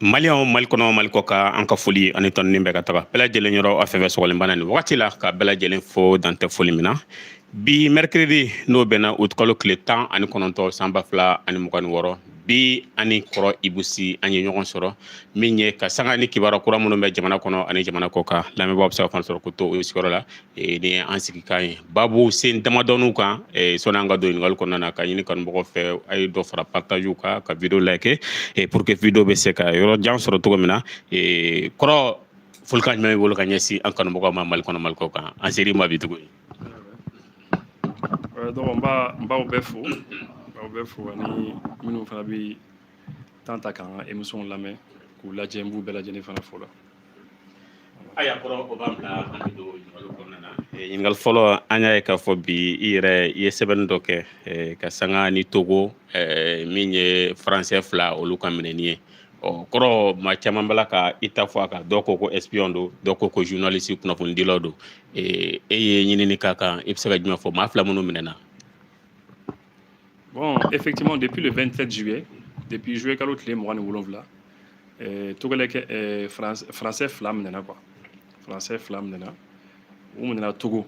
Maliɲɛnw Mali kɔnɔ Mali kɔ kan an ka foli ani tɔnni bɛɛ ka taga bɛɛ lajɛlen yɔrɔ a fɛn fɛn sɔgɔlenbana nin wagati la ka bɛɛ lajɛlen fo dantɛ foli min na bi mercredi n'o bɛnna o kalo tile 19 san 2026 bi ani kɔrɔ Ibusi an ye ɲɔgɔn sɔrɔ min ye ka sanga ni kibaruya kura minnu bɛ jamana kɔnɔ ani jamana kɔ kan lamɛnbaaw bɛ se ka fan sɔrɔ k'u to o sigiyɔrɔ la ni an sigi kan ye baabu sen damadɔniw kan sɔnni an ka don ɲininkali kɔnɔna na ka ɲini kanubagaw fɛ a ye dɔ fara partagew kan ka video like pour que video bɛ se ka yɔrɔ jan sɔrɔ cogo min na kɔrɔ folikan jumɛn b'i bolo ka ɲɛsin an kanubagaw ma Mali kɔnɔ Mali kɔ kan an ser'i ma bi tuguni. Donc n b'aw bɛɛ fo ani minnu fana bɛ temps ta k'an ka émission lamɛn k'u lajɛ n b'u bɛɛ lajɛlen fana fo la. Aya kɔrɔ o b'an bila an bɛ don ɲininkali kɔnɔna na ɲininkali fɔlɔ an y'a ye k'a fɔ bi i ye sɛbɛnni dɔ kɛ ka sanga ni Togo min ye français 2 olu ka minɛni ye kɔrɔ maa caman bala ka i ta fɔ a kan dɔw ko espion don dɔw ko journaliste kunnafonidilaw don e ye ɲinini k'a kan i bɛ se ka jumɛn fɔ maa 2 minnu minɛna. Bon, effectivement, depuis le 27 juillet, depuis juillet kalo tile 27 togolais français 2 minɛna quoi. Français 2 minɛna u minɛna Togo.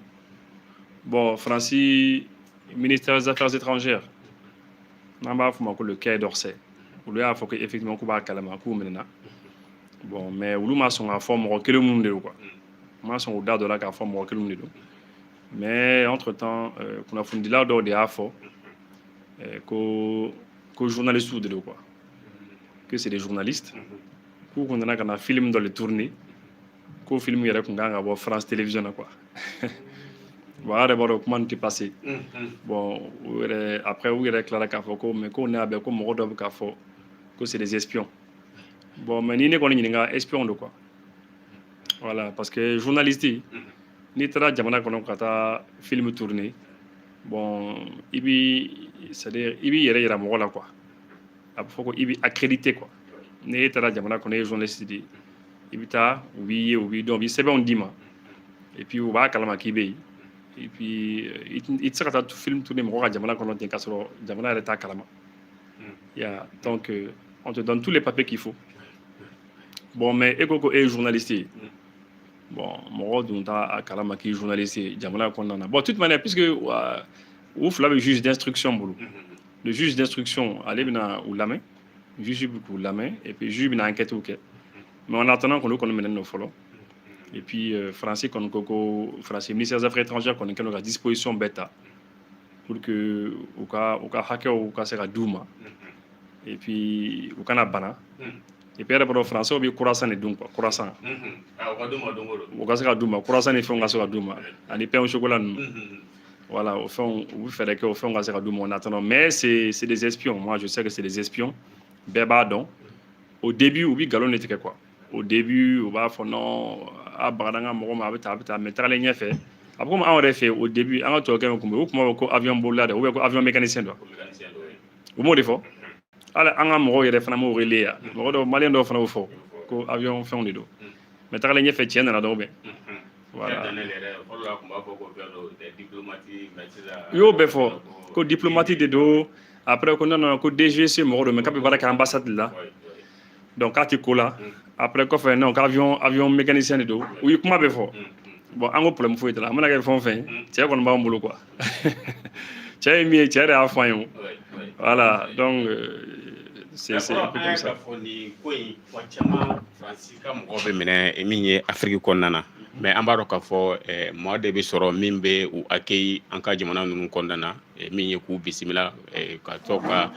Bon, Fransi ministère des Affaires étrangères n'an b'a fɔ ma ko le Quai d'Orsay olu y'a fɔ ko effectivement k'u b'a kalama k'u minɛna. Bon, mais olu ma sɔn k'a fɔ mɔgɔ kelen minnu de don quoi. U ma sɔn k'u da don la k'a fɔ mɔgɔ kelen minnu de don. Mais entre temps kunnafonidilaw dɔw de y'a fɔ que journalistes de quoi, que c'est des journalistes, qu'on a un film dans le tourner, qu'au film il y a un France Télévision quoi. Voilà d'abord comment t'es passé. Bon après où il y a Clara Kafoko, mais qu'on est avec comme Rodolphe Kafo, que c'est des espions. Bon mais ni ne connaît ni un espion de quoi. Voilà parce que journaliste, ni tra jamana kono kata film tourner. Bon c'est-à-dire il y a mɔgɔ la quoi a fɔ ko i bɛ accrédité quoi ne taara jamana kɔnɔ ye journaliste de i bɛ taa u b'i ye u b'i dɔn u bɛ sɛbɛnw d'i ma et puis u b'a kalama k'i bɛ yen et puis i tɛ se ka taa film tourner mɔgɔ ka jamana kɔnɔ ten k'a sɔrɔ jamana yɛrɛ t'a kalama donc on te donne tous les papiers qu'il faut bon mais e ko ko e ye journaliste ye bon mɔgɔ dun t'a kalama k'i ye journaliste ye jamana kɔnɔna na bon de toute manière puisque ou le juge d'instruction bolo le juge d'instruction allait bina ou la main juge beaucoup la main et puis juge bina enquête ok mais en attendant qu'on le connaît maintenant nos follow et puis français qu'on coco français ministère des affaires étrangères qu'on est à disposition bêta pour que au cas hacker au cas sera douma et puis au cas bana et puis après français au bien croissant et donc croissant au cas sera douma croissant et fait on cas sera douma ani pain au chocolat voilà, au fond, vous faites que au fond, on va en attendant. Mais c'est des espions. Moi, je sais que c'est des espions. Bébardon. Au début, oui, galon était quoi. Au début, on va faire non, à Baradanga, Moroma, mais t'as les fait. Après, on aurait fait au début, on a tout quelqu'un comme vous, avion boulade, ou avion mécanicien. Au mot des fois. Alors, on a mort, il y a des femmes au relais. Mort, malien d'offre au fort. Avion fait on est dos. Mais t'as les fait tienne dans la dobe. Voilà. Yo befo ko diplomatique de do après qu'on a ko DGC moro mais capable ka ambassade là donc quand tu colla après ko fait non avion mécanicien de do oui comment befo bon an go problème fo là mana ka fon fin tiens qu'on ba mbolo quoi tiens mi tiens à fin voilà donc c'est un peu comme ça Afrique kɔnɔna mais an b'a dɔn k'a fɔ mɔgɔ de bɛ sɔrɔ min bɛ u accueillir an ka jamana ninnu kɔnɔna na min ye k'u bisimila ka to ka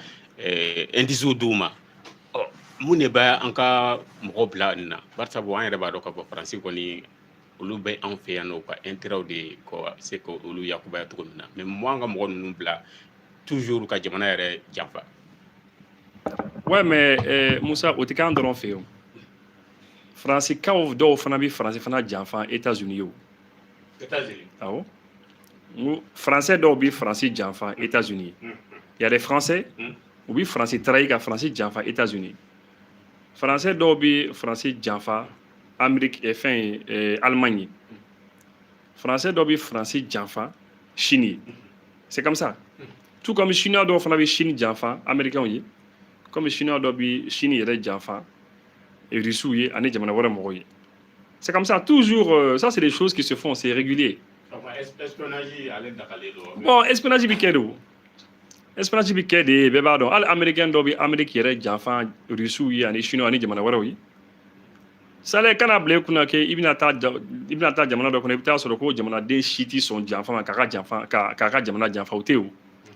indices d'u ma mun de bɛ an ka mɔgɔ bila nin na barisa bon an yɛrɛ b'a dɔn k'a fɔ faransi kɔni olu bɛ an fɛ yan nɔ ka intérêt de ko se ko olu yakubaya cogo min na mais mun an ka mɔgɔ ninnu bila toujours ka jamana yɛrɛ janfa. Ouais mais Moussa o tɛ k'an dɔrɔn fɛ yen. Français kaw dɔw fana bɛ français fana janfa États-Unis yo. États-Unis. Awɔ. Français dɔw bɛ français janfa États-Unis. Il y a des français ou bi français trahir ka français janfa États-Unis. Français dɔw bɛ français janfa Amérique et fin Allemagne. Français dɔw bɛ français janfa Chine. C'est comme ça. Tout comme chinois dɔw fana bɛ Chine janfa américains yi. Comme chinois dɔw bɛ Chine yɛrɛ janfa et Russou ye ani jamana wɛrɛ mɔgɔw ye. C'est comme ça toujours ça c'est des choses qui se font, c'est régulier. Bon espionnage bi kɛ de o. Espionnage bi kɛ de bɛɛ b'a dɔn hali américain dɔ bɛ Amérique yɛrɛ janfa Russiw ye ani Chinois ani jamana wɛrɛw ye. Sale kana bila i kunna kɛ i bɛna taa jamana dɔ kɔnɔ i bɛ taa sɔrɔ ko jamanaden si tɛ sɔn janfa ma k'a ka jamana janfa o tɛ o.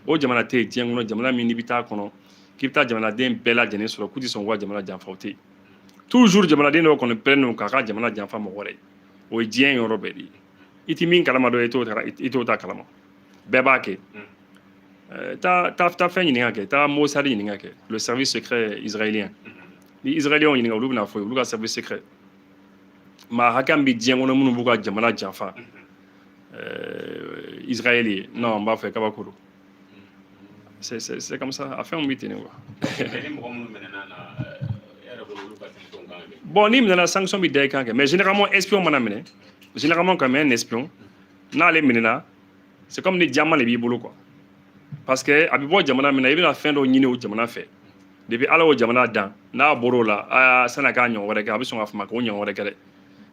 O jamana tɛ yen diɲɛ kɔnɔ jamana min n'i bɛ taa kɔnɔ k'i bɛ taa jamanaden bɛɛ lajɛlen sɔrɔ k'u tɛ sɔn k'u ka jamana janfa o tɛ yen. Toujours jamanaden dɔ kɔni pɛrɛnnen don k'a ka jamana janfa mɔgɔ wɛrɛ ye. O ye diɲɛ yɔrɔ bɛɛ de ye. I tɛ min kalama dɔ i t'o ta kalama. Bɛɛ b'a kɛ. Ta fɛn ɲininka kɛ, ta Mossad ɲininka kɛ, le service secret israélien. Ni Israéliens ɲininka olu bɛna fɔ olu ka service secret. Maa hakɛ min bɛ diɲɛ kɔnɔ minnu b'u ka jamana janfa Israël ye non n b'a fɛ kabako don. C'est comme ça a fɛnw bɛ ten quoi. Bon ni minɛna sanction bɛ da i kan kɛ mais généralement espion mana minɛ généralement quand même un espion n'ale minɛna c'est comme ni jama de b'i bolo quoi. Parce que a bɛ bɔ jamana min na i bɛna fɛn dɔ ɲini o jamana fɛ depuis ala o jamana dan n'a bɔr'o la san'a k'a ɲɔgɔn wɛrɛ kɛ a bɛ sɔn k'a fɔ ma k'o ɲɔgɔn wɛrɛ kɛ dɛ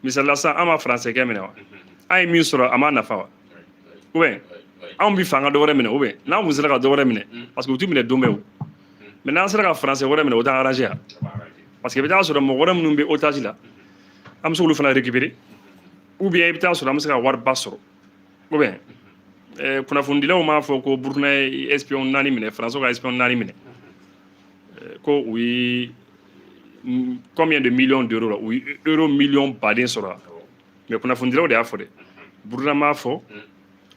misali la sisan an ma français kɛ minɛ wa an ye min sɔrɔ a m'a nafa wa ou bien anw bɛ fɛ an ka dɔ wɛrɛ minɛ ou bien n'an tun sera ka dɔ wɛrɛ minɛ parce que u t'u minɛ don bɛɛ o mais n'an sera ka français wɛrɛ minɛ o t'an arranger ya parce que i bɛ taa sɔrɔ mɔgɔ wɛrɛ minnu bɛ otage la an bɛ se k'olu fana récupérer ou bien i bɛ taa sɔrɔ an bɛ se ka wariba sɔrɔ ou bien kunnafonidilaw m'a fɔ ko Burkina ye espion 4 minɛ français ka espion 4 minɛ ko u ye combien de millions d'euros la u ye euro million baden sɔrɔ mais kunnafonidilaw de y'a fɔ dɛ Burkina m'a fɔ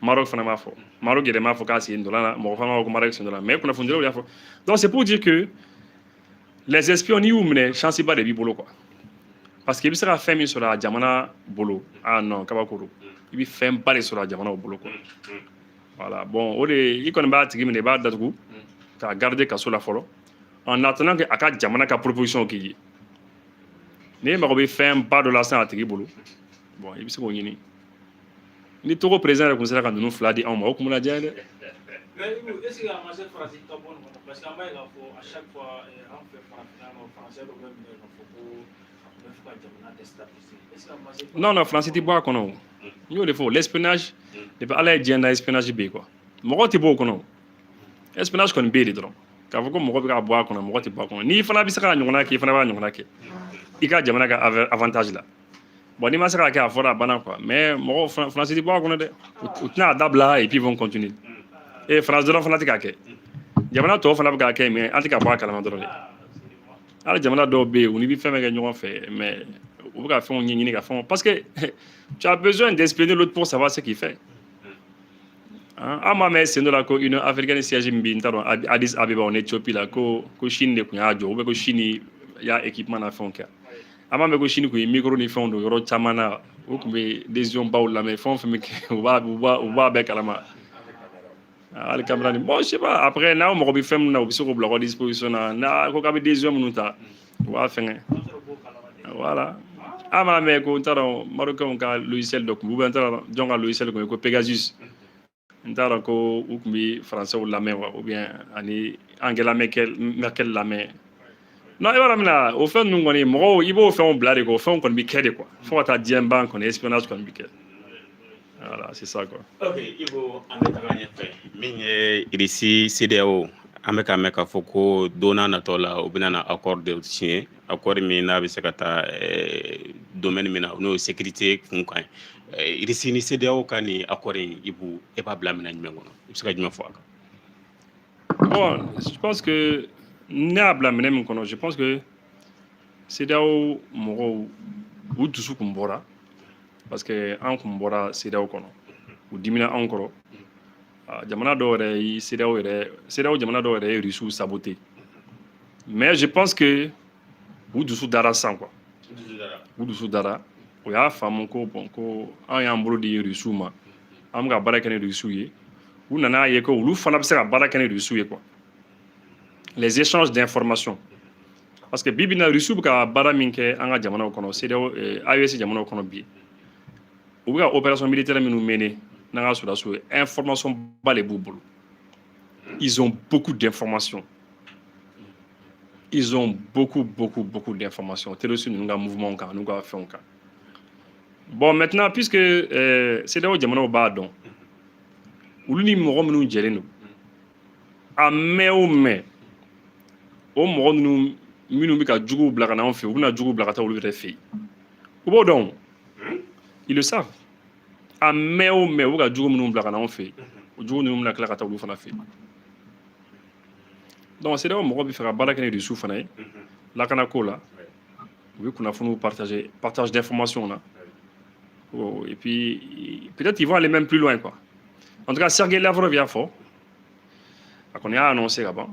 Maroc fana m'a fɔ Maroc yɛrɛ m'a fɔ k'a sen dɔ la mɔgɔ fana m'a fɔ ko Maroc sen dɔ la mais kunnafonidilaw de y'a fɔ donc c'est pour dire que les espions n'i y'u minɛ chance ba de b'i bolo quoi parce que i bɛ se ka fɛn min sɔrɔ a jamana bolo non kabako don i bɛ fɛn ba de sɔrɔ a jamana bolo quoi voilà bon o de i kɔni b'a tigi minɛ i b'a datugu k'a garder kaso la fɔlɔ en attendant que a ka jamana ka proposition k'i ye n'i mago bɛ fɛn ba dɔ la sisan a tigi bolo bon i bɛ se k'o ɲini ni Togo président yɛrɛ tun sera ka ninnu 2 di anw ma o tun bɛna diya ye dɛ. Mais est-ce que la majeure phrase est bonne parce qu'en bas il a faut à chaque fois on fait français le même il faut que jamana déstabiliser. Non français tɛ bɔ a kɔnɔ o n y'o de fɔ l'espionnage depuis ala ye diɲɛ da espionnage bɛ yen quoi mɔgɔ tɛ bɔ o kɔnɔ espionnage kɔni bɛ yen de dɔrɔn k'a fɔ ko mɔgɔ bɛ ka bɔ a kɔnɔ mɔgɔ tɛ bɔ a kɔnɔ n'i fana bɛ se ka ɲɔgɔnna kɛ i fana b'a ɲɔgɔnna kɛ i ka jamana ka avantage la bon n'i ma se k'a kɛ a fɔra a banna quoi mais mɔgɔ français tɛ bɔ a kɔnɔ dɛ u tɛna a dabila et puis ils vont continuer et France dɔrɔn fana tɛ k'a kɛ jamana tɔw fana bɛ k'a kɛ mais an tɛ ka bɔ a kalama dɔrɔn de hali jamana dɔw bɛ yen u ni bɛ fɛn bɛɛ kɛ ɲɔgɔn fɛ mais u bɛ ka fɛnw ɲɛɲini ka fɛnw parce que tu as besoin d'espionner l'autre pour savoir ce qu'il fait an m'a mɛn sen dɔ la ko Union africaine siège min bɛ n t'a dɔn Addis Abeba en Éthiopie la ko Chine de tun y'a jɔ ou bien ko Chine y'a équipement na fɛnw kɛ an m'a mɛn ko Chine tun ye micro ni fɛnw don yɔrɔ caman na o tun bɛ décision baw lamɛn fɛn o fɛn bɛ kɛ u b'a bɛɛ kalama hali Cameroun bon je sais pas après n'aw mago bɛ fɛn min na u bɛ se k'o bila aw ka disposition na n'a ko k'a bɛ décision minnu ta u b'a fɛngɛ voilà an m'a mɛn ko n t'a dɔn Marocains ka logiciel dɔ tun bɛ ou bien n t'a dɔn jɔn ka logiciel tun ye ko Pegasus n t'a dɔn ko u tun bɛ français lamɛn wa ou bien ani Angela Merkel lamɛn non i b'a dɔn min na o fɛn ninnu kɔni mɔgɔw i b'o fɛnw bila de quoi o fɛnw kɔni bɛ kɛ de quoi fo ka taa diɲɛ ban kɔni espionnage kɔni bɛ kɛ voilà c'est ça quoi. Ok Ibo an bɛ taga ɲɛfɛ min ye irisi CEDEAO an bɛ ka mɛn k'a fɔ ko don n'a nataw la u bɛna na accord de signer accord min n'a bɛ se ka taa domaine min na n'o ye sécurité kun kan irisi ni CEDEAO ka nin accord in Ibu e b'a bila minɛ jumɛn kɔnɔ i bɛ se ka jumɛn fɔ a kan. Bon je pense que ne y'a bila minɛ min kɔnɔ je pense que CEDEAO mɔgɔw u dusu kun bɔra parce que an kun bɔra CEDEAO kɔnɔ u dimina anw kɔrɔ jamana dɔw yɛrɛ ye CEDEAO jamana dɔw yɛrɛ ye Russiw saboté mais je pense que u dusu dara sisan quoi u dusu dara o y'a faamu ko bon ko an y'an bolo di Russiw ma an bɛ ka baara kɛ ni Russiw ye u nana ye ko olu fana bɛ se ka baara kɛ ni Russiw ye quoi les échanges d'informations parce que bibi in na Russiw bɛ ka baara min kɛ an ka jamanaw kɔnɔ CEDEAO AES jamanaw kɔnɔ bi u bɛ ka opération militaire minnu mener n'an ka sɔrɔdasiw ye information ba de b'u bolo ils ont beaucoup d'informations ils ont beaucoup d'informations. Tel aussi, nous avons un mouvement, nous avons fait un cas. Bon, maintenant, puisque c'est là où Djamana Obadon, où l'uni morom nous gérons, à mai au mai, au morom nous, nous mika djougou blagana on fait, ou na djougou blagata ou le fait. Ou bon donc, ils le savent. À mai au mai, ou ka djougou nous blagana on fait, ou djougou nous la klakata ou le fait. Donc, c'est là où morom faire balakane du soufana, la kanako là, oui, qu'on a fait nous partage d'informations là. Oh, et puis, peut-être ils vont aller même plus loin, quoi. En tout cas, Sergei Lavrov vient fort. On a annoncé là-bas.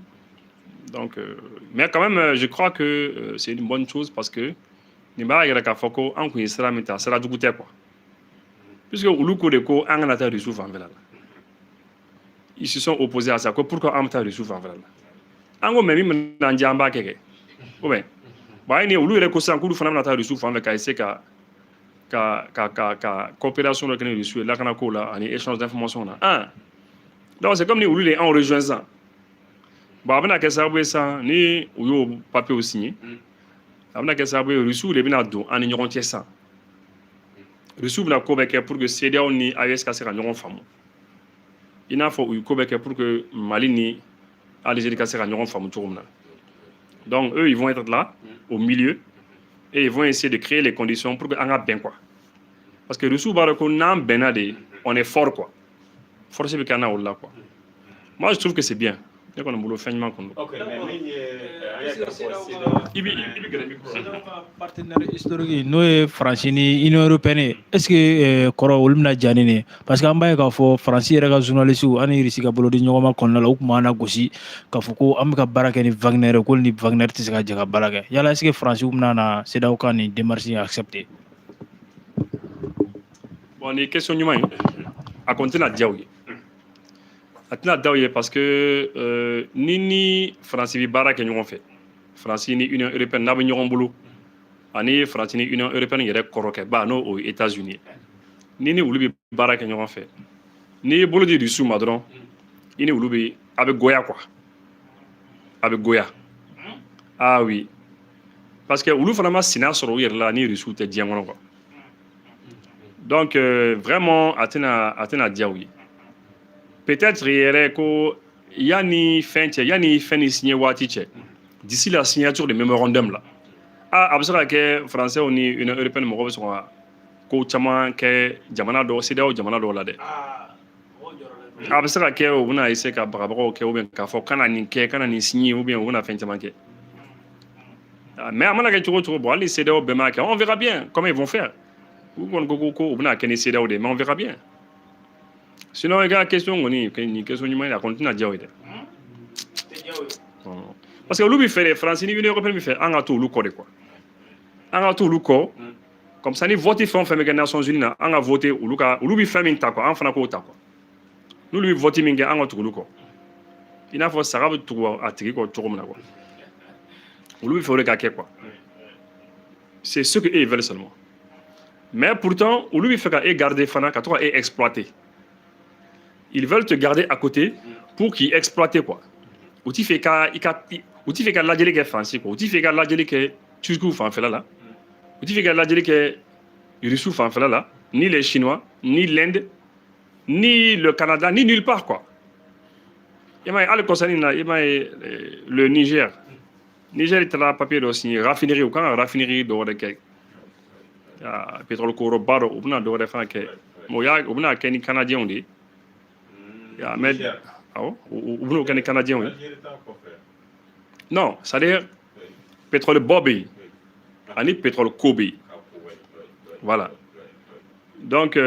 Donc, mais quand même, je crois que c'est une bonne chose parce que puisque ils se sont opposés à ça. Pourquoi Amta Rissouf en vrai? Ango même dans Djamba Keke. Ouais. Bah, il y a eu les causes en cours de Fanamata Rissouf en fait ka coopération avec les Russes, là qu'on a là, un échange d'informations là. Donc c'est comme nous les en rejoignant. Bah on a que ça ça ni ou papier au signé. On a que ça Russes les binado en ignorant ça. Russes na ko beke pour que CEDEAO ni AES ka sera ñoron famu. Il n'a faut ko beke pour que Mali ni Algérie ka sera ñoron famu turumna. Donc eux ils vont être là au milieu. Et ils vont essayer de créer les conditions pour qu'on ait bien quoi. Parce que on est fort quoi. Force c'est qu'on a là quoi. Moi je trouve que c'est bien. Ok, mais partenaire historique n'o est France ni Union européenne. Est-ce que koro ulumna janine parce que amba ka fo France yɛrɛ ka journaliste ani risi ka bolo di ɲɔgɔn ma kɔnɔna la u kuma na gosi ka fɔ ko an bɛ ka baara kɛ ni Wagner ko ni Wagner tɛ se ka jɛ ka baara kɛ. Yala est-ce que France u bɛna na CEDEAO ka ni démarche accepter? Bon, les questions ɲuman a compter na diaw ye. Atina daw ye parce que ni France bi baara kɛ ɲɔgɔn fɛ. France ni Union européenne n'a bɛ ɲɔgɔn bolo. Ani France ni Union européenne yɛrɛ kɔrɔkɛ ba n'o aux États-Unis. Ni olu bɛ baara kɛ ɲɔgɔn fɛ. Ni bolo di Russie ma dɔrɔn i ni olu bɛ a bɛ goya quoi. A bɛ goya. Ah oui. Parce que olu fana ma sina sɔrɔ u yɛrɛ la ni Russie tɛ diɲɛ kɔnɔ quoi. Donc vraiment atina diaw ye. Peut-être yɛrɛ ko yani fɛn ni signé waati cɛ. D'ici la signature du mémorandum là. A bɛ se ka kɛ français ni Union européenne mɔgɔw bɛ sɔn ka ko caman kɛ jamana dɔ CEDEAO jamana dɔw la dɛ. A bɛ se ka kɛ u bɛna essayer ka bagabagaw kɛ ou bien k'a fɔ kana nin kɛ kana nin signer ou bien u bɛna fɛn caman kɛ. Mais a mana kɛ cogo cogo bon hali CEDEAO bɛɛ m'a kɛ on verra bien comment ils vont faire. U kɔni ko u bɛna kɛ ni CEDEAO de mais on verra bien. Sinon i ka question kɔni ni question ɲuman ye a kɔni tɛna diya o ye dɛ. Parce que olu bɛ fɛ de France ni Union européenne bɛ fɛ an ka to olu kɔ de quoi. An ka to olu kɔ comme ça ni vote fɛn o fɛn bɛ kɛ Nations Unies na an ka vote olu bɛ fɛn min ta quoi an fana k'o ta quoi. N'olu bɛ vote min kɛ an ka tugu olu kɔ. I n'a fɔ saga bɛ tugu a tigi kɔ cogo min na quoi. Olu bɛ fɛ o de ka kɛ quoi. C'est ce que eux veulent seulement. Mais pourtant olu bɛ fɛ ka garder fana ka to ka exploiter. Ils veulent te garder à côté pour qu'ils exploitent quoi. Ou tu fais qu'à l'adjeli qui est français quoi. Ou tu fais qu'à l'adjeli qui est turc fan fait là. Ou tu fais qu'à l'adjeli qui est russe fan fait là. Ni les Chinois, ni l'Inde, ni le Canada, ni nulle part quoi. Il m'a le Niger. Niger est là papier aussi raffinerie ou quand raffinerie de quelque. Pétrole coro baro ou bien de faire que. Moya ou bien que ni Canadien on dit. Mais ou bien que Canadien oui. Non, c'est-à-dire pétrole Bobby, ani pétrole Kobe. Voilà. Donc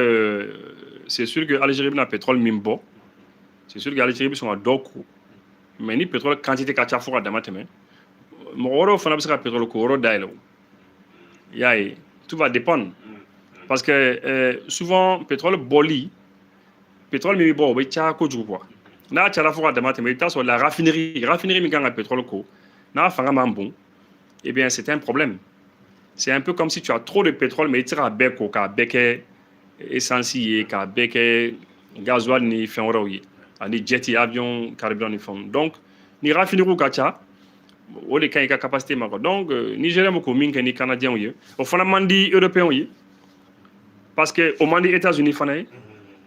c'est sûr que l'Algérie a pétrole mimbo. C'est sûr que l'Algérie sont à Doku. Mais ni pétrole quantité kacha fora damateme. Moro fana bisa pétrole ko dailo. Yaye, tout va dépendre. Parce que souvent pétrole boli pétrole mi bo be cha ko jugu quoi. Na cha la fora damateme ta sur la raffinerie mi ganga pétrole ko. Na fanga mambon. Eh bien, c'est un problème. C'est un peu comme si tu as trop de pétrole mais tu as beko ka beke essence ka beke gasoil ni fin oro yi. Ani jet avion carburant ni fond. Donc ni raffinerie ka cha o de ka capacité ma quoi. Donc Nigérien mo ko min ke ni Canadien yi o fana mandi Européen yi parce que au mandi États-Unis fana yi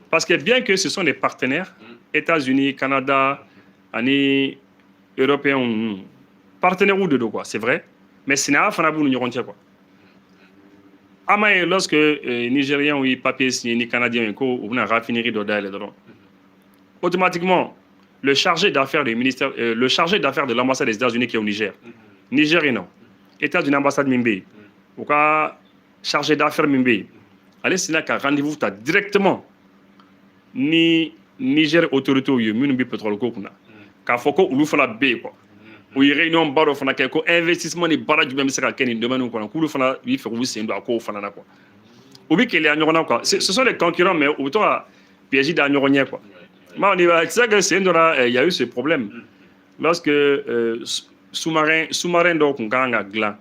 parce que bien que ce sont des partenaires États-Unis, Canada, ani Européens partenaires ou de deux quoi, c'est vrai, mais ce n'est pas fana bu ñu quoi. Amaye lorsque Nigériens ont eu papier signé ni Canadiens ou une raffinerie d'Odaïle automatiquement le chargé d'affaires du ministère, le chargé d'affaires de l'ambassade des États-Unis qui est au Niger, Nigérien non, États-Unis ambassade Mimbe, ou quoi chargé d'affaires Mimbe, allez c'est là qu'un rendez-vous t'as directement ni Niger autorité ou Mimbe pétrole kokuna, qu'à Foko ou l'oufla B quoi. Ou il réunion baro fana quelque investissement ni bara du même c'est qu'à Kenny demain ou quoi, ou fana lui fait vous c'est un quoi fana quoi. Ou bien qu'il y a un quoi, ce sont les concurrents mais autant à piéger d'un quoi. C'est ça que c'est il y a eu ce problème lorsque sous-marin donc on gagne à gland.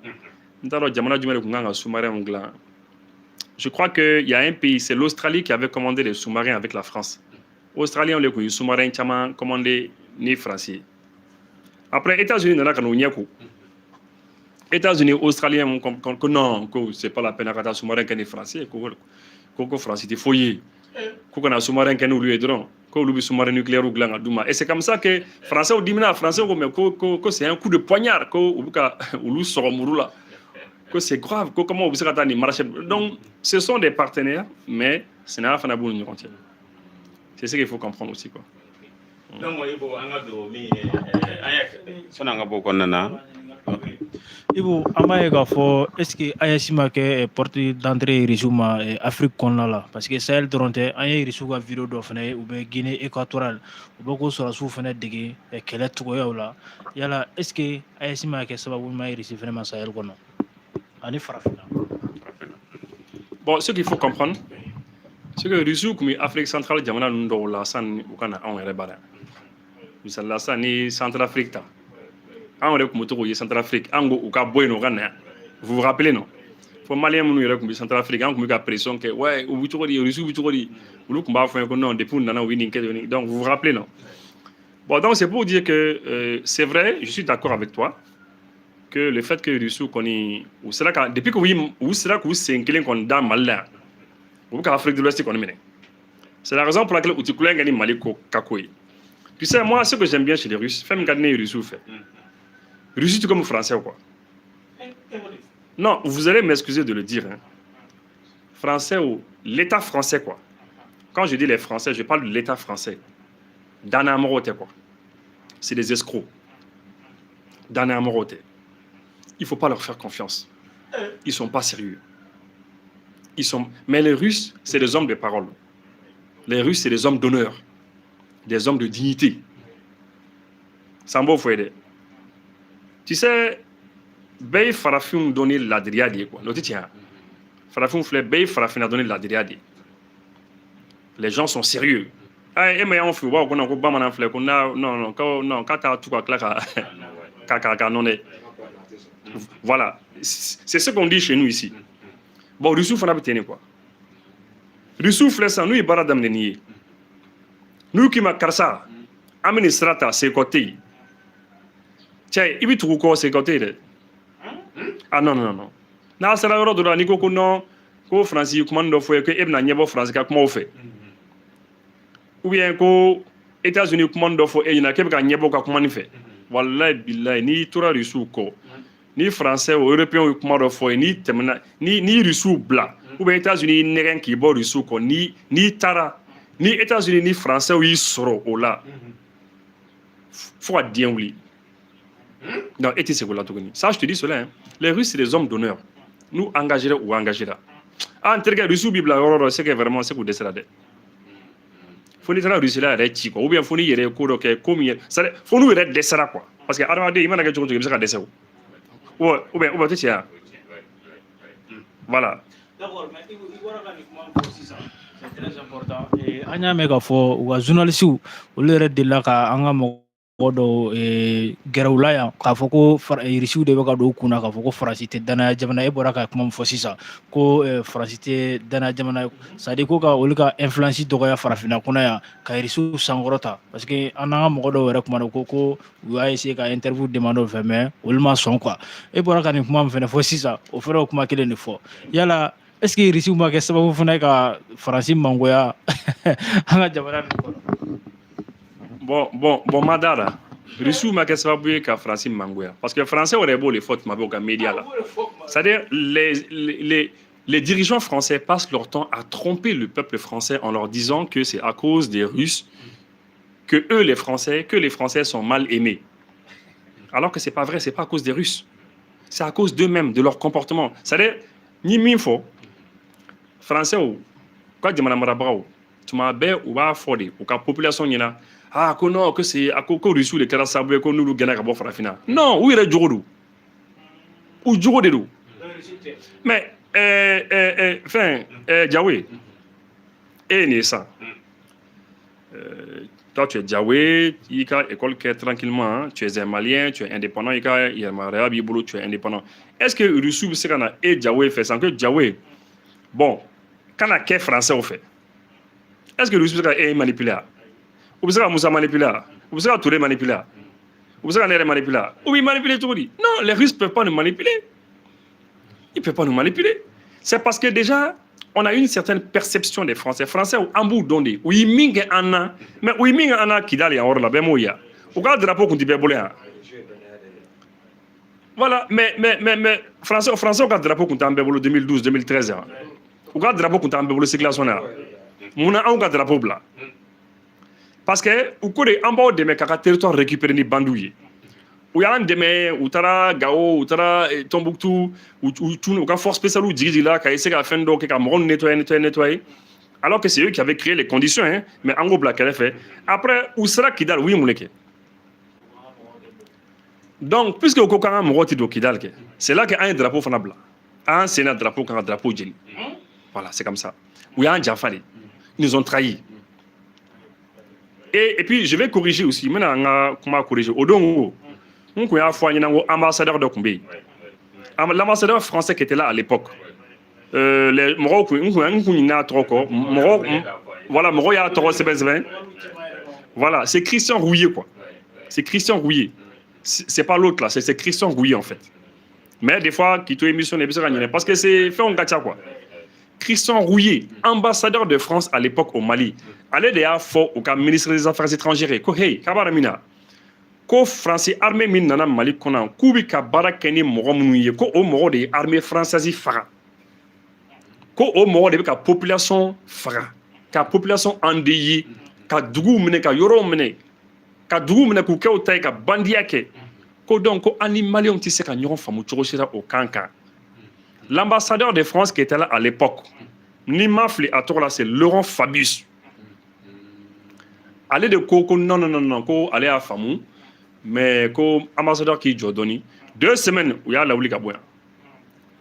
Je crois qu'il y a un pays, c'est l'Australie qui avait commandé des sous-marins avec la France. Australiens, les sous-marins qui ont commandé ni français. Après, États-Unis, États-Unis, Australiens, non, c'est pas la peine à faire sous-marin qui est français. Coco français, il faut y aller. Un sous-marin qui est nous lui aideront. Sous-marin nucléaire ou gland Douma. Et c'est comme ça que français au dimina français que c'est un coup de poignard que c'est grave comment vous serez marché. Donc ce sont des partenaires mais ce n'est pas fana boule ñu entier. C'est ce qu'il faut comprendre aussi quoi. Donc il faut anga do mi sonanga boko nana. Ibu amaye ka fo est-ce que ayasima ke porte d'entrée Rizuma Afrique konna la parce que Sahel dronte anye Rizuga vidéo do fene ou be Guinée équatoriale ou boko sura su fene dege kele tugo yawla yala est-ce que ayasima ke sababu may Rizu vraiment Sahel kono ani farafina. Bon ce qu'il faut comprendre c'est que Rizu comme Afrique centrale jamana ndo la san ou kana on rebara. Misal la san ni Centrafrique ta en Centrafrique, vous vous rappelez non? Faut Malien nous yere kumbi Centrafrique, on kumbi pression que ouais, ou buchori, Russie buchori, ou lu kumba fait que non depuis nana winning donc vous vous rappelez non? Bon donc c'est pour dire que c'est vrai, je suis d'accord avec toi que le fait que Russie connaît ou sera que depuis que oui ou sera que c'est un client qu'on dans mal là, ou qu'Afrique de l'Ouest qu'on mène. C'est la raison pour laquelle tu connais gagner Mali kakoi. Tu sais moi ce que j'aime bien chez les Russes, fais me gagner Russie fait. Russie, tu comme français ou quoi? Non, vous allez m'excuser de le dire. Hein. Français ou l'État français quoi? Quand je dis les Français, je parle de l'État français. Dana Amorote quoi? C'est des escrocs. Dana Amorote. Il ne faut pas leur faire confiance. Ils ne sont pas sérieux. Mais les Russes, c'est des hommes de parole. Les Russes, c'est des hommes d'honneur. Des hommes de dignité. Sambo Fouede. Tu sais, Bey Farafin donné la diriade quoi. Non, tiens. Farafin flait Bey Farafin a donné la diriade. Les gens sont sérieux. Ah, et mais on fait voir qu'on a pas mal flait qu'on a non quand tu as tout à clair non. Voilà, c'est ce qu'on dit chez nous ici. Bon, Russouf on a obtenu quoi. Russouf flait ça nous il bara d'amener. Nous qui m'a carsa. Administrata c'est côté. Tiens, il veut tout quoi c'est côté. Ah non. Na sera yoro do ni ko non ko France comment do fo que ebna nyebo France ka comment fait. Ou bien ko États-Unis comment do fo e na ke ka nyebo ka comment fait. Wallahi billahi ni tora Russouf ko. Ni français ou européen comment do fo ni temna ni Russouf blanc. Ou bien États-Unis negen qui bo Russouf ko ni tara ni États-Unis ni français ou soro o là. Faut dire oui. Non, et c'est là tout ça je te dis cela hein. Les Russes c'est des hommes d'honneur. Nous engager ou engager là. Ah interga Russie Bible c'est que vraiment c'est pour décéder. Faut ni tara Russie là reti quoi ou bien faut ni yere ko do ke comme ça faut nous yere décéder quoi parce que armade il m'a jojo il décéder. Ou bien tu sais. Voilà. D'accord, mais il va regarder comment ça. C'est très important. Et anya mega fo wa journaliste ou le red de la ka anga dɔw gɛrɛw la yan k'a fɔ ko irisiw de bɛ ka don u kunna k'a fɔ ko faransi tɛ danaya jamana ye. E bɔra ka kuma min fɔ sisan ko faransi tɛ danaya jamana ye, c'est à dire ko ka olu ka influence dɔgɔya farafinna kɔnɔ yan ka irisiw sankɔrɔta parce que an n'an ka mɔgɔ dɔw yɛrɛ kuma na ko u y'a essayer ka interview demandé o fɛ mais olu ma sɔn quoi. E bɔra ka nin kuma min fɛnɛ fɔ sisan o fɛnɛ o kuma kelen de fɔ. Yala est-ce que irisiw ma kɛ sababu fana ye ka faransi mangoya an ka jamana nin kɔnɔ? Bon, Madara. Russie m'a qu'est-ce que France mangoya. Parce que français aurait beau les fautes, ma boca média là. C'est-à-dire les dirigeants français passent leur temps à tromper le peuple français en leur disant que c'est à cause des Russes que les Français sont mal aimés. Alors que c'est pas vrai, c'est pas à cause des Russes. C'est à cause d'eux-mêmes, de leur comportement. C'est-à-dire ni minfo français ou quoi de madame Rabrao. Tu m'as bien ou va fonder ou la population y a non que c'est à cause Russie les cas saboué que nous gagnons à farafina. Non, où il est Djorodou ou Djorodou. Mais Diawé et ça. Toi tu es Diawé, il y a école qui est tranquillement, hein? Tu es un Malien, tu es indépendant, il y a Maria Bibolo, tu es indépendant. Est-ce que Russie c'est qu'on a et Diawé fait sans que Diawé bon quand on a qu'un français au fait. Est-ce que Russie est manipulé? Ou bien Moussa manipulé? Ou bien Touré manipulé? Ou bien Nere manipulé? Ou bien manipulé tout le monde? Non, les Russes ne peuvent pas nous manipuler. Ils ne peuvent pas nous manipuler. C'est parce que déjà, on a une certaine perception des Français. Français, en bout d'onde, où ils mingent en an, mais où ils mingent en an qui d'aller en orla, ben moya. Ou quand le drapeau qu'on dit bien voilà, mais Français, au quand le drapeau qu'on t'a en 2012, 2013, ou quand le drapeau qu'on t'a en bévolo, c'est clair, on a. Mon a un drapeau blanc. Parce que, au cours de en bas de mes territoires récupérés ni bandouillés. Ou y a un demain, ou tara Gao, ou tara Tombouctou, ou quand force spéciale ou dirige là, qui a essayé à faire donc, qui a nettoyer. Alors que c'est eux qui avaient créé les conditions, hein, mais en gros, black, elle a fait. Après, où sera Kidal, oui, mon équipe. Donc, puisque au Kokara, mon rôti do Kidal, c'est là qu'il y a un drapeau fanable. Un sénat drapeau, un drapeau Djeli. Voilà, c'est comme ça. Ou y a un Djafali. Ils nous ont trahis. Et puis, je vais corriger aussi. Maintenant, comment corriger? Odongo, on a un ambassadeur de Koumbe. L'ambassadeur français qui était là à l'époque. Les Maroc, voilà, Maroc, voilà, c'est Christian Rouillet, quoi. C'est Christian Rouillet. C'est pas l'autre là, c'est Christian Rouillet en fait. Mais des fois, qui t'a émissionné, parce que c'est fait en gacha, quoi. Christian Rouillet, ambassadeur de France à l'époque au Mali, allait déjà fort au ministre des Affaires étrangères. Ko hey, kabaramina. Ko français armée min nana Mali konan, kubi ka barakeni mogomuye, ko o mogo de armée française faga. Ko o mogo de ka population faga, ka population endeuillée, ka dugu mene ka yoro mene, ka dugu mene ku ke o tay ka bandia ke. Ko donc ko animalion ti se ka nyon famu chogo sira au kanka. L'ambassadeur de France qui était là à l'époque, Nimafli à Tour là, c'est Laurent Fabius. Allez de Coco, non, Ko allez à Famou, mais Ko ambassadeur qui Jordani. 2 semaines, où il y a la Ouli Kabouya.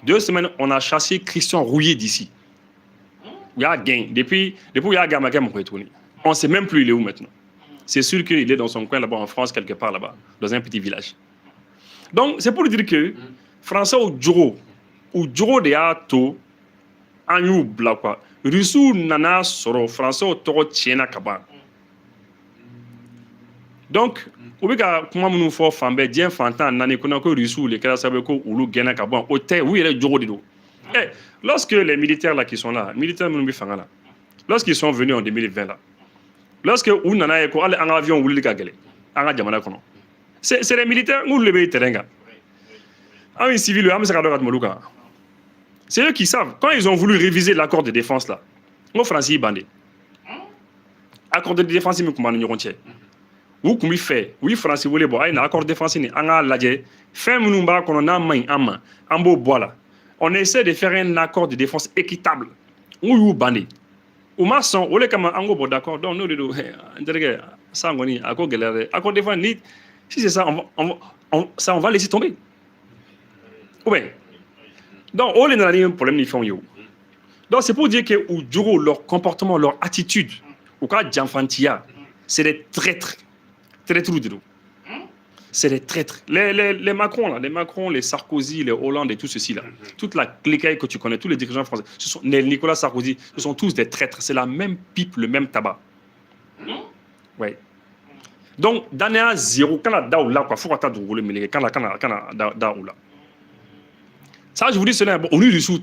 2 semaines, on a chassé Christian Rouillet d'ici. Il y a gain. Depuis il y a Gamakem, on ne sait même plus il est où maintenant. C'est sûr qu'il est dans son coin là-bas en France, quelque part là-bas, dans un petit village. Donc, c'est pour dire que Français au Djoro, ou Djoro de Ato, en you bla quoi. Russou nana soro, Français au toro tiena kaba. Donc, au béga, comment nous faut fambe, bien fantan, nani konako Russou, les cas sabeko, ou l'ou gena kaba, au te, oui, il est Djoro de do. Eh, lorsque les militaires là qui sont là, militaires Mounoumbi Fangala, lorsqu'ils sont venus en 2020 là, lorsque ou nana eko, allez en avion, ou l'île Kagele, en Djamana kono. C'est les militaires, nous le terrain. Ah, civil, c'est eux qui savent. Quand ils ont voulu réviser l'accord de défense là, nos Français bandé. Accord de défense, ils me commandent une rontière. Vous comment fait? Oui, Français voulez boire un accord de défense, ni anga ladje. Fin mounumba qu'on a main ama, ambo boila. On essaie de faire un accord de défense équitable. Où vous bandé? Ou maçon, ou les camarades ango bon d'accord. Donc nous les deux, ça on y accord galère. Accord de défense ni. Si c'est ça, on va laisser tomber. Ouais. Donc, on a un problème ni font yo. Donc, c'est pour dire que au Djoro, leur comportement, leur attitude, au cas d'enfantia, c'est des traîtres. Traîtres. C'est des traîtres. Les Macron, là, les Macron, les Sarkozy, les Hollande et tout ceci là, toute la cliquette que tu connais, tous les dirigeants français, ce sont les Nicolas Sarkozy, ce sont tous des traîtres. C'est la même pipe, le même tabac. Ouais. Donc, dans zéro, quand la daoula, quoi, faut que tu aies quand la daoula. Ça, je vous dis, c'est là, on est du sous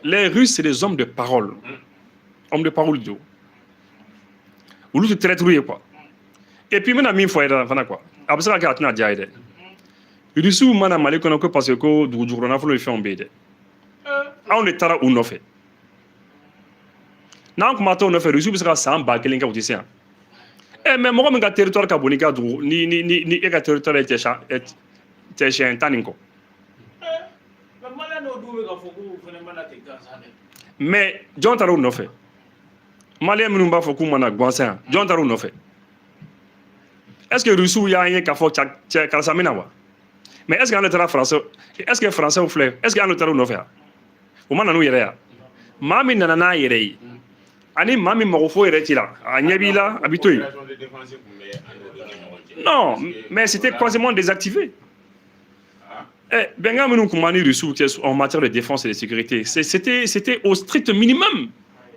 les Russes, c'est des hommes de parole. Hommes de parole, Dieu. Ou nous, c'est très trouvé, quoi. Et puis, maintenant, il faut être quoi. Après ça, il y a des gens qui ont été malais parce que du jour, on a fait le fait en BD. On est tard ou non fait. Non, comme on a fait, Russie, parce que c'est un bac, quelqu'un qui a dit eh, mais moi, mon territoire cabonica, ni territoire est chez un taninko. Mais, John Tarou n'a fait. Malien Mnumba Fokou Mana Gwansen, John Tarou n'a fait. Est-ce que Russou y a un café Kalsaminawa? Mais est-ce qu'il y a un autre français? Est-ce que français ou fleur? Est-ce qu'il y a un autre n'a fait? Au moins, nous y est. Mami Nana y est. Ani Mami Morofo y est là. À Nyabila, habitué. Non, mais c'était quasiment désactivé. Benga Mounou Koumani Russou en matière de défense et de sécurité, c'était au strict minimum.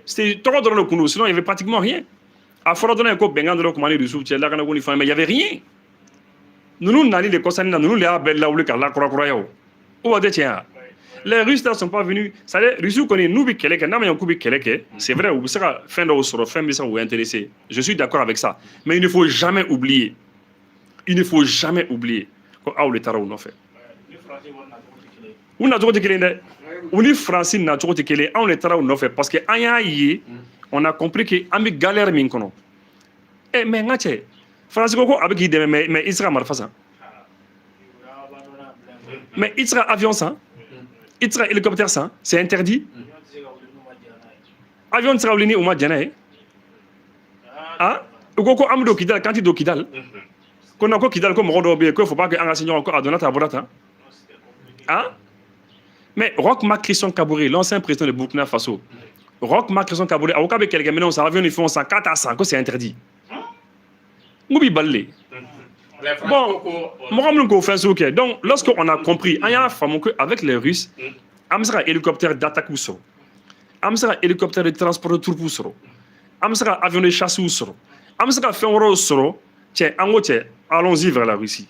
C'était trop dans le Kounou, sinon il n'y avait pratiquement rien. À Fora donner un coup, Benga de Koumani Russou, mais il n'y avait rien. Nous n'allons les concernés, nous les abels là où les Kala Kourakouayao. Où va tiens? Les Russes ne sont pas venus. Ça veut dire, Russou connaît nous Bikeleke, c'est vrai, ou ça fin de sur fin de ou intéressé. Je suis d'accord avec ça. Mais il ne faut jamais oublier. Il ne faut jamais oublier qu'au les Tarou n'ont fait. On a toujours dit on est français n'a toujours dit on est très on fait parce que on a compris que ami galère min kono mais ngache français ko avec qui mais Israël marfasa mais Israël avion ça Israël hélicoptère ça c'est interdit avion sera lini uma jana ah ko amdo kidal quand do kidal ko na ko kidal ko mo do be ko faut pas que anga signon encore adonata aborata ah. Mais Roch Marc Christian Kabouré, l'ancien président de Burkina Faso, Roch Marc Christian Kabouré, au cas où quelqu'un maintenant ça avion ils font 4 à 5, c'est interdit. Moubi balé. Bon, moi je fait ça ok. Donc lorsqu'on a compris, il y a un fameux que avec les Russes, amsera hélicoptère d'attaque ou so, amsera hélicoptère de transport de troupes ou so, amsera avion de chasse ou so, amsera fait un rôle so, tiens, en gros tiens, allons-y vers la Russie.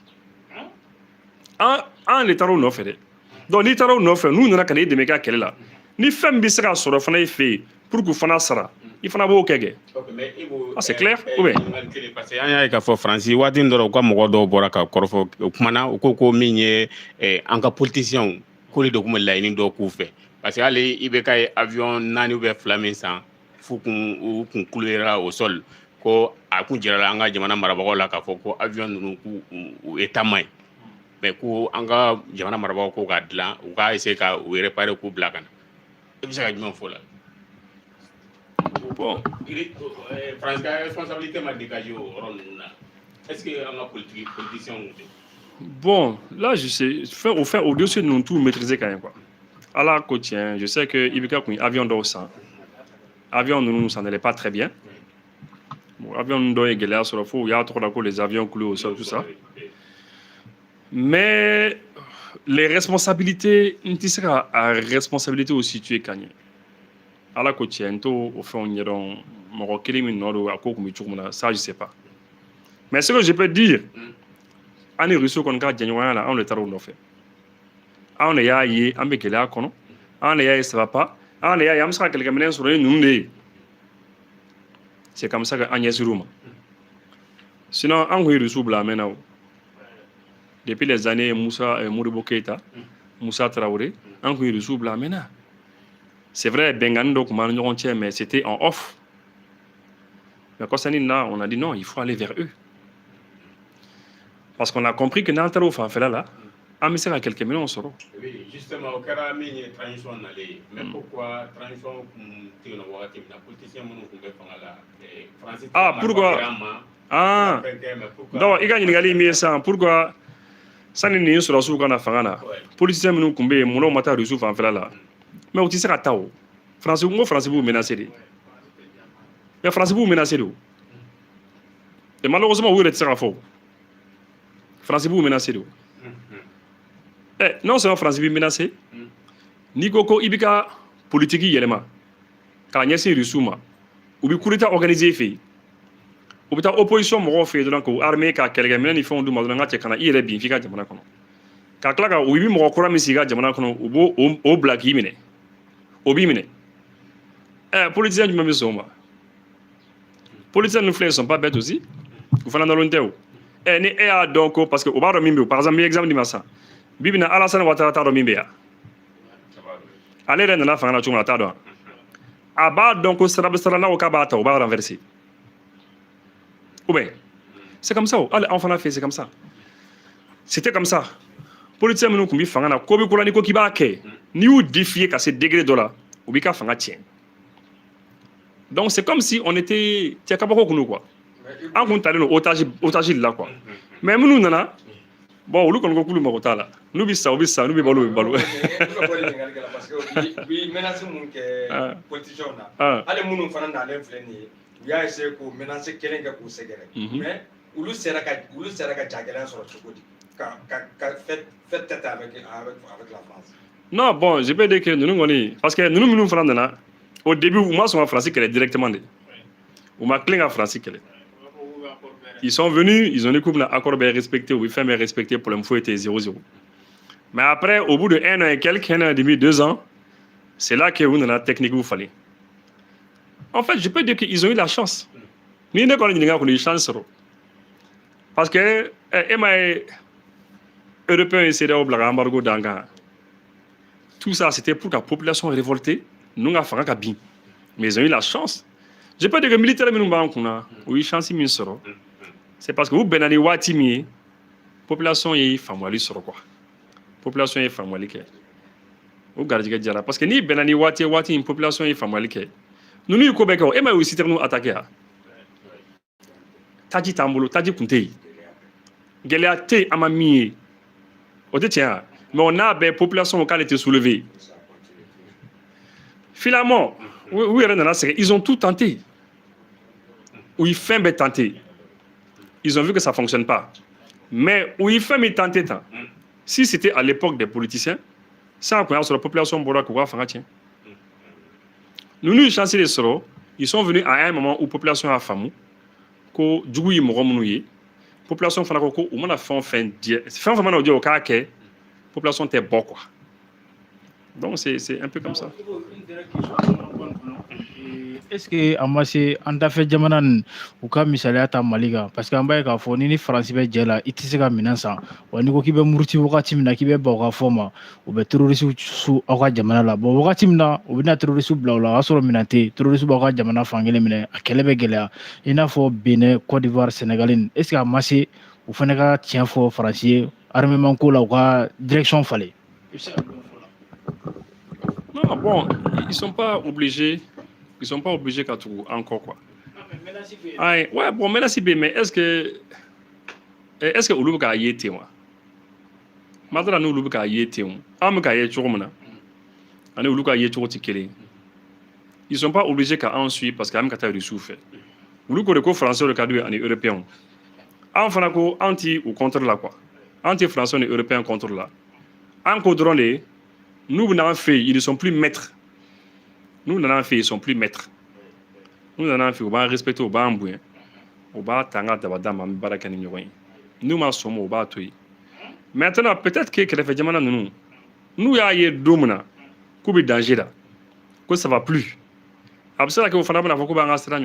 En l'état où nous faisons. Donc l'état où nous faisons, nous n'avons qu'à des méga qu'elle est là. Ni femme bisera sur le fond fait pour que fana sera. Il faut n'avoir aucun gars. Ah c'est clair? Oui. Parce que y a qu'à faire France, il y a des gens qui ont des boraka korfo kumana ko minye en cas politicien ko le document là ni do ko fait. Parce que aller ibeka avion nani ou flamme ça faut qu'on coulera au sol ko akun jira anga jamana marabako la ka foko avion nu ku etamai. Mais ko anga jamana marabako ko gadla ou ka essayer ka réparer ko blakana. Et puis ça ga fo là. Bon, France a responsabilité m'a dégagé au rôle là. Est-ce que on a politicien? Bon, là je sais au dossier nous tout maîtriser quand même quoi. À la quotidien, je sais que Ibeka avion d'Ossa. Avion nous ça n'allait pas très bien. Bon, avion nous doit égaler sur le fond, il y a trop d'accord les avions coulés au sol tout ça. Mais les responsabilités, tu seras à responsabilité aussi tu es gagné. À la quotidien, au fond, il y a ça je sais pas. Mais ce que je peux dire, on est russe qu'on garde là, on le tarot nous fait. On est aïe, on est là, on est aïe, ça va pas. On est aïe, on sera quelqu'un maintenant sur nous. C'est comme ça que Agnès Rouma. Sinon, on est russe maintenant. Depuis les années Moussa Modibo Keïta, Moussa Traoré, on est russe maintenant. C'est vrai, Bengando, mais c'était en off. Mais quand on a dit non, il faut aller vers eux. Parce qu'on a compris que dans le tarot, là, on sera quelques millions, on sera. Oui, justement, au cas où il y a transition, mais pourquoi transition, ah, pourquoi? Ah, donc, il y a une mieux ça. Pourquoi? Ça n'est pas sur la soupe qu'on a fait là. Politicien, nous, combien, mon matin, reçu, là. Mais où tu seras tao? Français, vous menacez. Mais Français, vous menacez. Et malheureusement, où est le faux? France vous menacez. Non seulement France vous menacez, ni koko ibika politique yelema, car n'y a pas souma, ou bi coup d'état organisé fait, ou bi opposition moro fait donc armée car quelqu'un maintenant ils font du mal dans la kana il est bien fika jamana kono, car là ou bi moro kora misiga jamana kono ou black yimene, obi mine, politiciens du même souma, politiciens nous ne sont pas bêtes aussi, vous faites dans l'onté. Ni a donc parce que au bar mimbe par exemple exemple di massa bibina Alassane Ouattara ta do mimbe ya ale ren na fanga chuma ta do aba donc sera na o ka ba ta o ba renverser ou bien c'est comme ça allez enfin a fait c'est comme ça c'était comme ça politicien nous kumbi fanga na ko bi ko ni ko ki ba ke ni ou défier qu'à ce degré de là ou bi ka fanga tien donc c'est comme si on était tia ka bako kunu quoi en compte aller otage là quoi mais nous nana bon lu ko ko kulu mako tala nous bi sa nous bi balu parce que bi menace mun ke politician na ale munu fana na le fleni u ya essayer ko menacer kelen ka ko segere mais ulu sera ka jagela sur le côté ka fait tête avec la France. Non bon je peux dire que nous ngoni parce que nous fana na au début moi son français qu'elle directement de ou ma clé en français qu'elle ils sont venus, ils ont dit que l'accord est respecté, ou fait mais respecté pour le MFO était 0-0. Mais après, au bout de 1 an et quelques, 1 an et demi, 2 ans, c'est là que vous avez la technique qu'il vous fallait. En fait, je peux dire qu'ils ont eu la chance. Nous n'avons pas eu la chance. Parce que les Européens essaient d'obliger l'embargo d'Anga. Tout ça, c'était pour que la population est révoltée. Nous avons fait un bien. Mais ils ont eu la chance. Je peux dire que les militaires, nous avons eu chance. C'est parce que vous benani watimi population yi famwali soro quoi population yi famwali ke vous gardez que jara parce que ni benani wati une population yi famwali ke nous ko beko e ma aussi nous attaquer taji tambolo taji kunte geleate amami o te tient mais on a des populations qui ont été soulevées finalement ils ont tout tenté ou ils fin tenté. Ils ont vu que ça ne fonctionne pas. Mais où ils font tenter tant. Si c'était à l'époque des politiciens, ça a sur la population bora quoi faire tiens. Nous chanceux les soros, ils sont venus à un moment où la population a famu, que du coup ils m'ont remonouillé. Population fana ko ou mona fin vraiment dire au cas que population était bon quoi. Donc c'est un peu comme ça. Est-ce que a ma se an dafe jamana u ka misaliya ta Mali kan parce que an b'a ye k'a fɔ ni France bɛ jɛ la i tɛ se ka minɛn san wa n'i ko k'i bɛ muruti wagati min na k'i bɛ ban u ka fɔ ma u bɛ terroriste su aw ka jamana la bon wagati min na u bɛna terroriste bila u la o y'a sɔrɔ minɛn tɛ terroriste b'aw ka jamana fankelen minɛ a kɛlɛ bɛ gɛlɛya i n'a fɔ Benin Côte d'Ivoire Sénégal est ce que a ma se u fana ka tiɲɛ fɔ France ye armement ko la u ka direction falen. Non bon ils sont pas obligés qu'à tout encore quoi. Ouais bon merci mais est-ce que olu ka yete wa madara no olu ka yete on am ka yete chomna ani olu ka yete oti kele ils sont pas obligés qu'à en suivre parce qu'am ka ta souffre olu ko français le cadre ani européen en fana ko anti ou contre la quoi anti français et européen contre la en codroné nous n'avons fait ils ne sont plus maîtres. Nous n'en avons fait, ils sont plus maîtres. Nous n'en avons fait, on va respecter au bas en bouin. On va tanga d'abadam à Mbarakani Nyoy. Nous m'en sommes au bas toi. Maintenant, peut-être que les fait jamana nous y a eu domina, coupe danger là, que ça va plus. Absolument que vous faites la fois qu'on va rester là,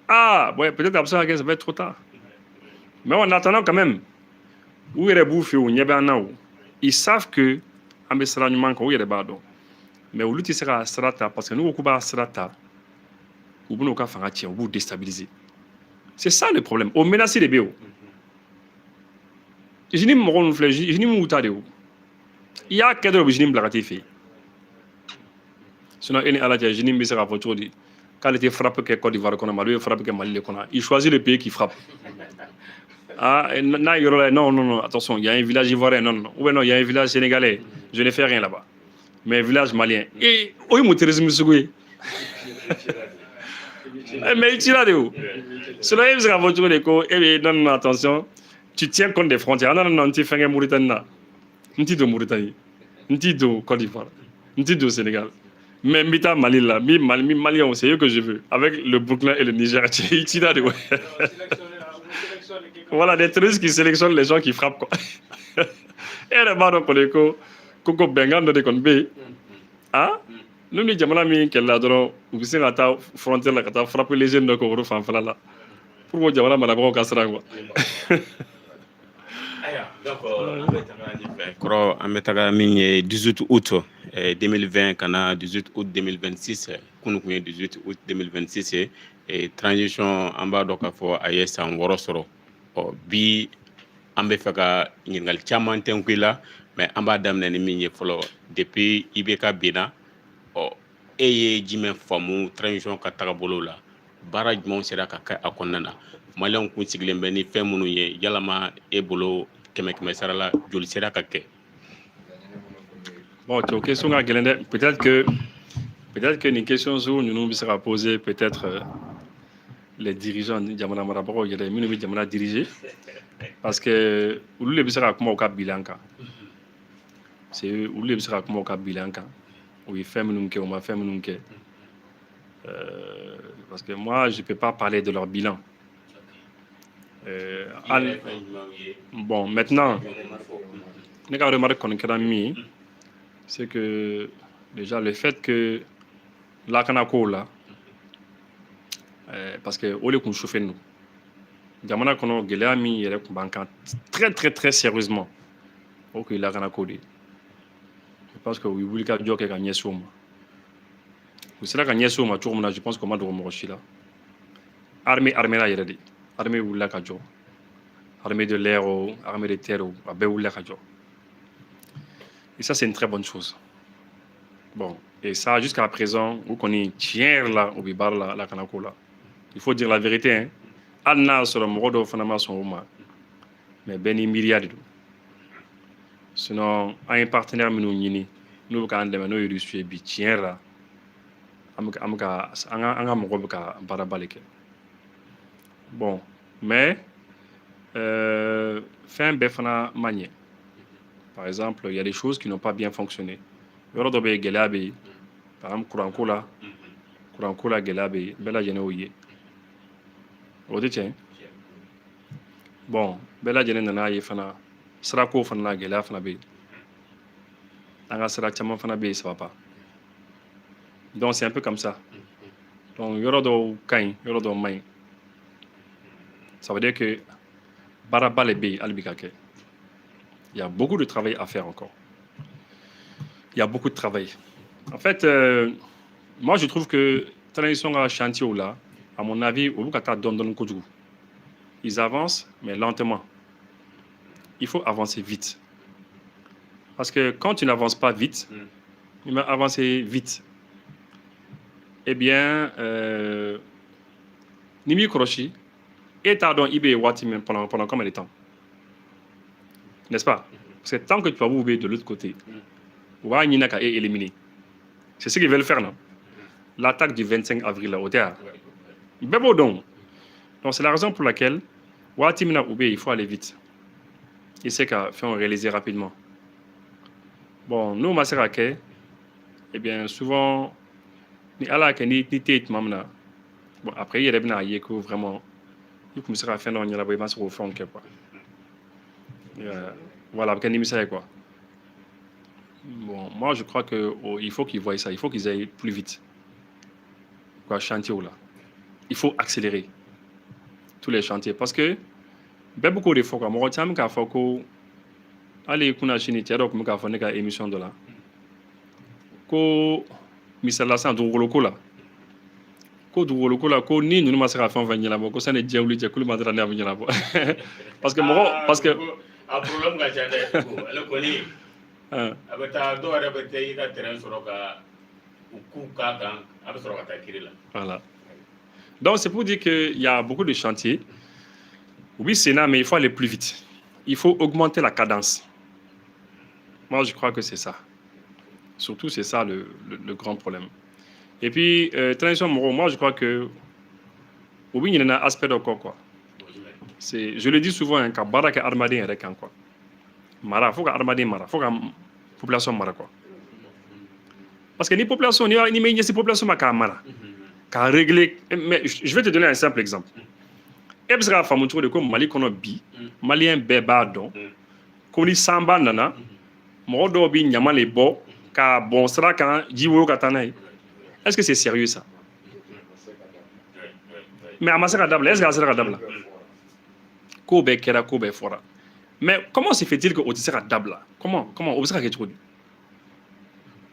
ah, ouais, peut-être absolument que ça va être trop tard. Mais en attendant quand même, où est le bouffé ou n'y ils savent que ambassadeur nous manque où il est bado. Mais au lieu de sera strata parce que nous au Cuba strata ou nous ka fanga tien ou déstabiliser. C'est ça le problème. On menace les béo. Je n'ai pas mon flèche, je n'ai pas mon tadeo. Il y a cadre je n'ai pas blagaté fait. Sinon il est à la je n'ai pas ça voiture dit. Quand il était frappé que Côte d'Ivoire qu'on a malheureusement frappé que Mali qu'on a. Il choisit le pays qui frappe. Ah non attention, il y a un village ivoirien non. Ou non, il y a un village sénégalais. Je ne fais rien là-bas. Mais village malien. Et oui, mon terrorisme secoué. Mais tu l'as de où? Cela, il sera votre écho. Eh bien, non, attention. Tu tiens compte des frontières. Non, non, non, tu fais un Mauritanie. Tu de Mauritanie. Tu de Côte d'Ivoire. Tu de Sénégal. Mais Mita Mali là, Mali, c'est eux que je veux. Avec le Burkina et le Niger, tu l'as de où? Voilà, des terroristes qui sélectionnent les gens qui frappent, quoi. Et le baron pour l'écho, Coco Bengan de Conbe. Ah? Nous, nous disons que là, vous savez, la frontière, la frapper les jeunes de Koro Fanfala là. Pour vous dire, madame, on casse la voix. Koro an bɛ taga min ye 18 août 2020 ka na 18 août 2026 kunu kun ye 18 août 2026 ye transition an b'a dɔn k'a fɔ a ye san 6 sɔrɔ bi an bɛ fɛ ka ɲininkali caman tɛnku i la mais an b'a daminɛ ni min ye fɔlɔ depuis IBK binna e ye jumɛn faamu transition ka tagabolo la baara jumɛnw sera ka kɛ a kɔnɔna na maliyɛnw kun sigilen bɛ ni fɛn minnu ye yalama e bolo kɛmɛ sara la joli sera ka kɛ. Bon, tu as une question à Gélende. Peut-être que une question sur nous sera posée peut-être les dirigeants de Djamana Maraboro, il y a des minutes Djamana dirigés. Parce que où les sera comment au cap bilanca. C'est où les sera comment au cap bilanca. Où il fait minumke, on m'a fait minumke. Parce que moi, je ne peux pas parler de leur bilan. Bon, maintenant, c'est que déjà le fait que la Kanako là, parce que au lieu qu'on chauffe nous, Jamana kono Gelami il est très sérieusement. Ok, la Kanako dit. Je pense que oui, vous voulez que gagner sur moi. Vous savez gagner sur moi, je pense que moi de remonter là. Armée là, il a dit. Armée ou la Kajo. Armée de l'air ou armée de terre ou Abé ou la Kajo. Et ça, c'est une très bonne chose. Bon, et ça, jusqu'à présent, vous connaissez tiers là, au bibar là, la Kanako là. Il faut dire la vérité, hein. Anna sur le morodo fanama son Ouma. Mais Beni Myriad. Sinon, un partenaire nous quand nous il suit bi tiers là. Anga mogoka barabaleke. Bon, mais fin befana manier. Par exemple, il y a des choses qui n'ont pas bien fonctionné. Par exemple, Kourankola Gelabe, Bella Genoye. Bon, Bella Genena Yefana, Srako Fana Gela Fanabe. Anga Srachaman Fanabe, ça va pas. Donc c'est un peu comme ça. Donc, Yorodo Kain, Yorodo Main. Ça veut dire que Barabalebe Albikake. Il y a beaucoup de travail à faire encore. Il y a beaucoup de travail. En fait, moi je trouve que transition à chantier là, à mon avis, au Bukata Dondon Kodjou. Ils avancent, mais lentement. Il faut avancer vite. Parce que quand tu n'avances pas vite, il va avancer vite. Eh bien, Nimi Koroshi, et tardon Ibé Wati pendant combien de temps? N'est-ce pas? Parce que tant que tu vas vous de l'autre côté, Waninaka est éliminé. C'est ce qu'ils veulent faire, non? L'attaque du 25 avril là, au théâtre. Donc c'est la raison pour laquelle Watimina Oubé, il faut aller vite. Il sait qu'à faire réaliser rapidement. Bon, nous, Maserake, eh bien, souvent, ni ala que ni tête mamna. Bon, après, il y a des gens qui vraiment, il commence à faire non, il y a des gens au fond, quoi. Voilà, parce que quoi. Bon, moi, je crois qu'il faut qu'ils voient ça, il faut qu'ils aillent plus vite. Quoi, chantier là. Il faut accélérer tous les chantiers parce que beaucoup de fois, moi, je tiens à faire que allez, qu'on a chini, tiens, donc, qu'on a fait une émission de là. Ko misala san du woloko la ko du woloko la ko ni nous ma sera fan vanya la ko ça ne diawli je kulu madra na vanya la parce que a problème ga jande ko ala ko ni abata do ara bete ida terrain soroka ku ka kan abata soroka kirila. Voilà. Donc c'est pour dire qu'il y a beaucoup de chantiers. Oui, c'est là, mais il faut aller plus vite. Il faut augmenter la cadence. Moi, je crois que c'est ça. Surtout, c'est ça le grand problème. Et puis, transition, moi, je crois que Oui, il y a un aspect de quoi. Je le dis souvent, quand Barak est armadé, il y a quoi. Mara, faut qu'armadé mara, faut que population mara quoi. Parce que les populations, ni mais ces populations mara, qu'à régler. Mais je vais te donner un simple exemple. Ebsra famuto de comme Mali kono bi, Malien beba don, koni samba nana, modo bi nyama les bo, ka bon sera quand jiwo katana. Est-ce que c'est sérieux ça? Mais à Masaka Dabla, est-ce que c'est Masaka Dabla? Kobe kera kobe fora. Mais comment se fait-il que Otisera Dabla? Comment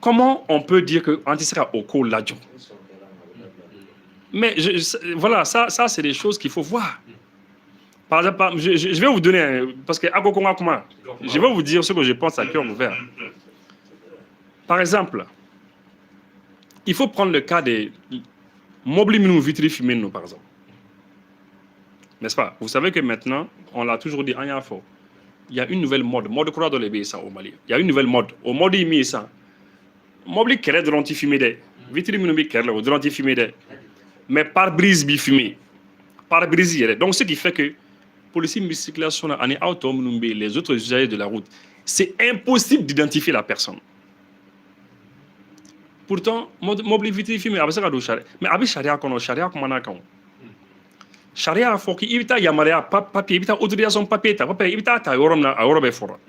Comment on peut dire que Antisera Oko Ladjo? Mais voilà, ça c'est des choses qu'il faut voir. Par exemple, je vais vous donner, parce que je vais vous dire ce que je pense à cœur ouvert. Par exemple, il faut prendre le cas des Mobliminou Vitri Fumino, par exemple. N'est-ce pas? Vous savez que maintenant, on l'a toujours dit, il y a une nouvelle mode quoi dans les pays au Mali. Il y a une nouvelle mode. Au mode il met ça. Mobli kere de l'antifumé. Vitri Minobi kere de l'antifumé. Mais par brise bifumé. Par brise. Donc ce qui fait que pour les circulation, les autres usagers de la route, c'est impossible d'identifier la personne. Pourtant, Mobli Vitri fumé, mais avec Charia, comment Charia faut qu'il évite yamaria papier, évite autorisation papier, évite ta yorom na ayorobe fora.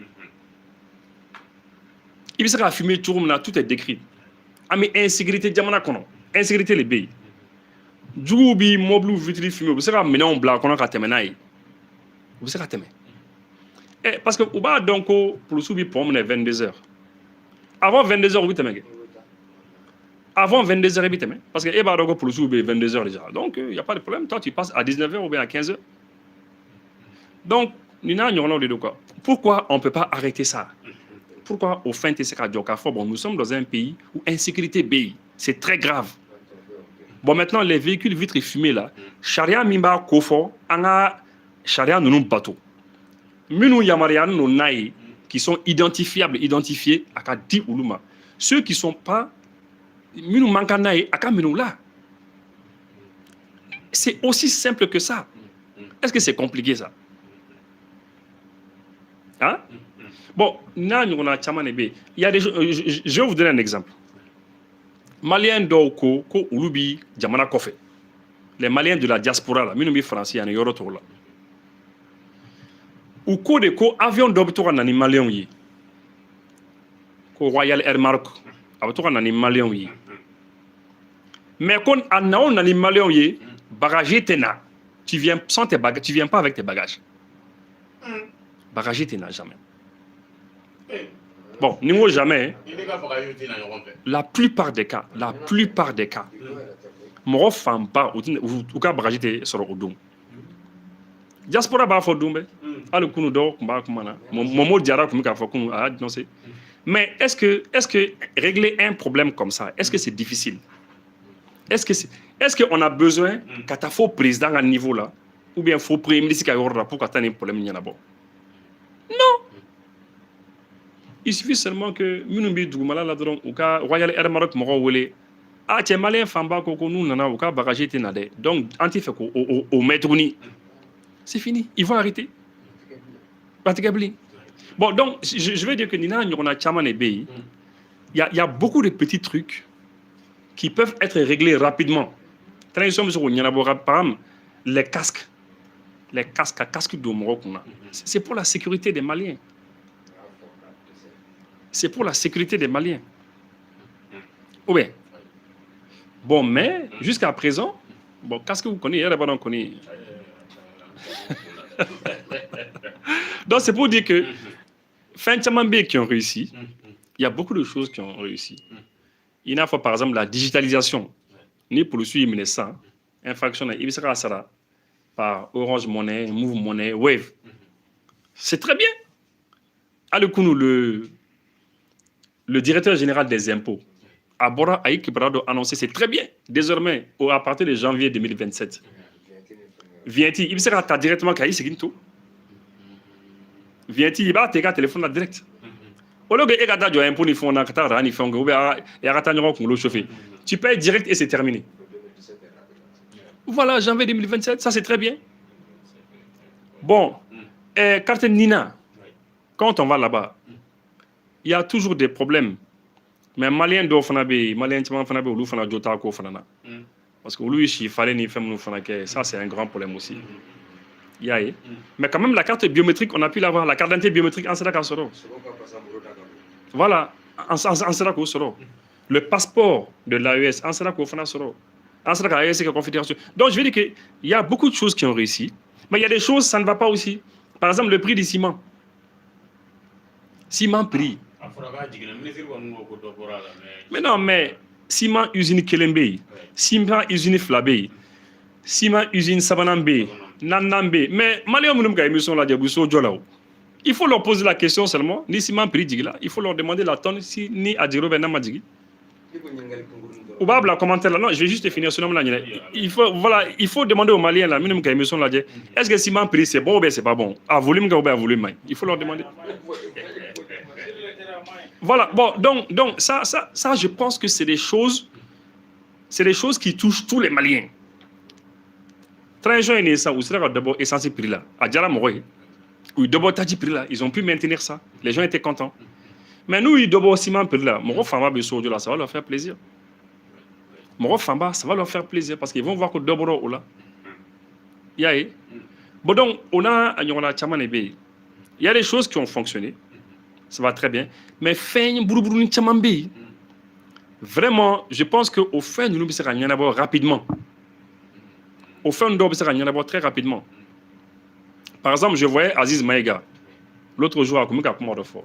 Il sera fumé tout tout est décrit. Ami insécurité jamana kono, insécurité les pays. Djoubi moblu vitri fumé, vous sera mené en blanc kono ka temenai. Vous sera temé. Et parce que ou ba donc pour le soubi pomme 22h. Avant 22h vous temé. Avant 22h, parce que Eba Dogo pour le souper 22h déjà. Donc, il n'y a pas de problème. Toi, tu passes à 19h ou bien à 15h. Donc, pourquoi on ne peut pas arrêter ça? Pourquoi, au fin de nous sommes dans un pays où insécurité béit. C'est très grave. Bon, maintenant, les véhicules vitres fumés là, Charia Mimba Kofo, Anga Charia Nounou Bateau. Minou Yamarian no Naï, qui sont identifiés à Kadi Uluma. Ceux qui ne sont pas. C'est aussi simple que ça. Est-ce que c'est compliqué ça? Hein? Bon, il y a des choses, je vais vous donner un exemple. Maliens d'Oko, ko Ulubi, Djamana Kofe. Les Maliens de la diaspora, là, Minubi français, il y a un retour là. Ou ko de ko avion d'obtour nani Malien yi. Ko Royal Air Maroc, obtour nani Malien yi. Mais quand on a les Maliens, bagage tena, tu viens sans tes bagages, tu viens pas avec tes bagages. Bagage tena jamais. Bon, niveau jamais. La plupart des cas, mon femme pas ou cas bagage te sur le dos. Diaspora ba fo dumbe. Ale kunu do kumba kumana. Momo diara kumika fo kunu a dénoncer. Mais est-ce que régler un problème comme ça, est-ce que c'est difficile? Est-ce qu'on a besoin qu'à ta faux président à niveau là, ou bien faux premier ministre pour qu'à un problème n'y en a pas? Non. Il suffit seulement que Mounoumbi Dougmala là dedans ou qu'à Royal Air Maroc Moro ah tiens malin famba koko nous nana ou qu'à bagage tenade donc anti fait au maître-ni. C'est fini, ils vont arrêter. Praticably. Bon donc je vais dire que Nina on a chaman et pays. Il y a beaucoup de petits trucs qui peuvent être réglés rapidement. Les casques de Maroc, c'est pour la sécurité des Maliens. C'est pour la sécurité des Maliens. Oui. Bon, mais jusqu'à présent, bon, qu'est-ce que vous connaissez? Donc c'est pour dire que fin Tchamambé qui ont réussi, il y a beaucoup de choses qui ont réussi. Il y a par exemple la digitalisation. Ni pour le suivre, mais ça, infraction, il sera ça par Orange Money, Move Money, Wave. C'est très bien. Alekounou, le directeur général des impôts, Abora Aïk Brado annoncé, c'est très bien. Désormais, à partir de janvier 2027, viens-t-il, il sera directement Kaï Seginto. Viens-t-il, il va te faire téléphone direct. Tu payes direct et c'est terminé. Voilà, janvier 2027, ça c'est très bien. Bon, carte Nina, quand on va là-bas, il y a toujours des problèmes. Mais Malien do fana be, Malien tima fana be, olu fana jota ko fana na. Parce que lui, il fallait ni faire ça c'est un grand problème aussi. Mais quand même, la carte biométrique, on a pu l'avoir. La carte d'identité biométrique, en Sédaka Soro. Voilà, en Sédaka Soro. Le passeport de l'AES, en Sédaka Soro. En Sédaka AES, c'est la confédération. Donc, je veux dire qu'il y a beaucoup de choses qui ont réussi. Mais il y a des choses, ça ne va pas aussi. Par exemple, le prix du ciment. Ciment prix. Mais non, mais ciment usine Kelembe, ciment usine Flabé, ciment usine Sabanambe, Nanambe. Mais il faut leur poser la question seulement. Ni ciment prix digla, il faut leur demander la tonne si ni Adjiro Benamadigi. Ou pas la commentaire là. Non, je vais juste finir ce nom là. Il faut demander aux Maliens là, est-ce que ciment prix c'est bon ou bien c'est pas bon? À volume ou bien à volume. Il faut leur demander. Voilà, bon, donc ça, je pense que c'est des choses qui touchent tous les Maliens. Très jeune et ça, ou c'est d'abord essentiel prix là. À Djara Moroy, ou d'abord Tadji prix là, ils ont pu maintenir ça. Les gens étaient contents. Mais nous, ils d'abord Simon prix là, Moro Famba Besso là, ça va leur faire plaisir. Moro Famba, ça va leur faire plaisir parce qu'ils vont voir que d'abord là. Yaé. Bon donc, on a il y a des choses qui ont fonctionné. Ça va très bien. Mais vraiment, je pense qu'au fin, nous nous serons rapidement. Au fin, nous nous serons très rapidement. Par exemple, je voyais Aziz Maïga l'autre jour à Koumika Koumodofo.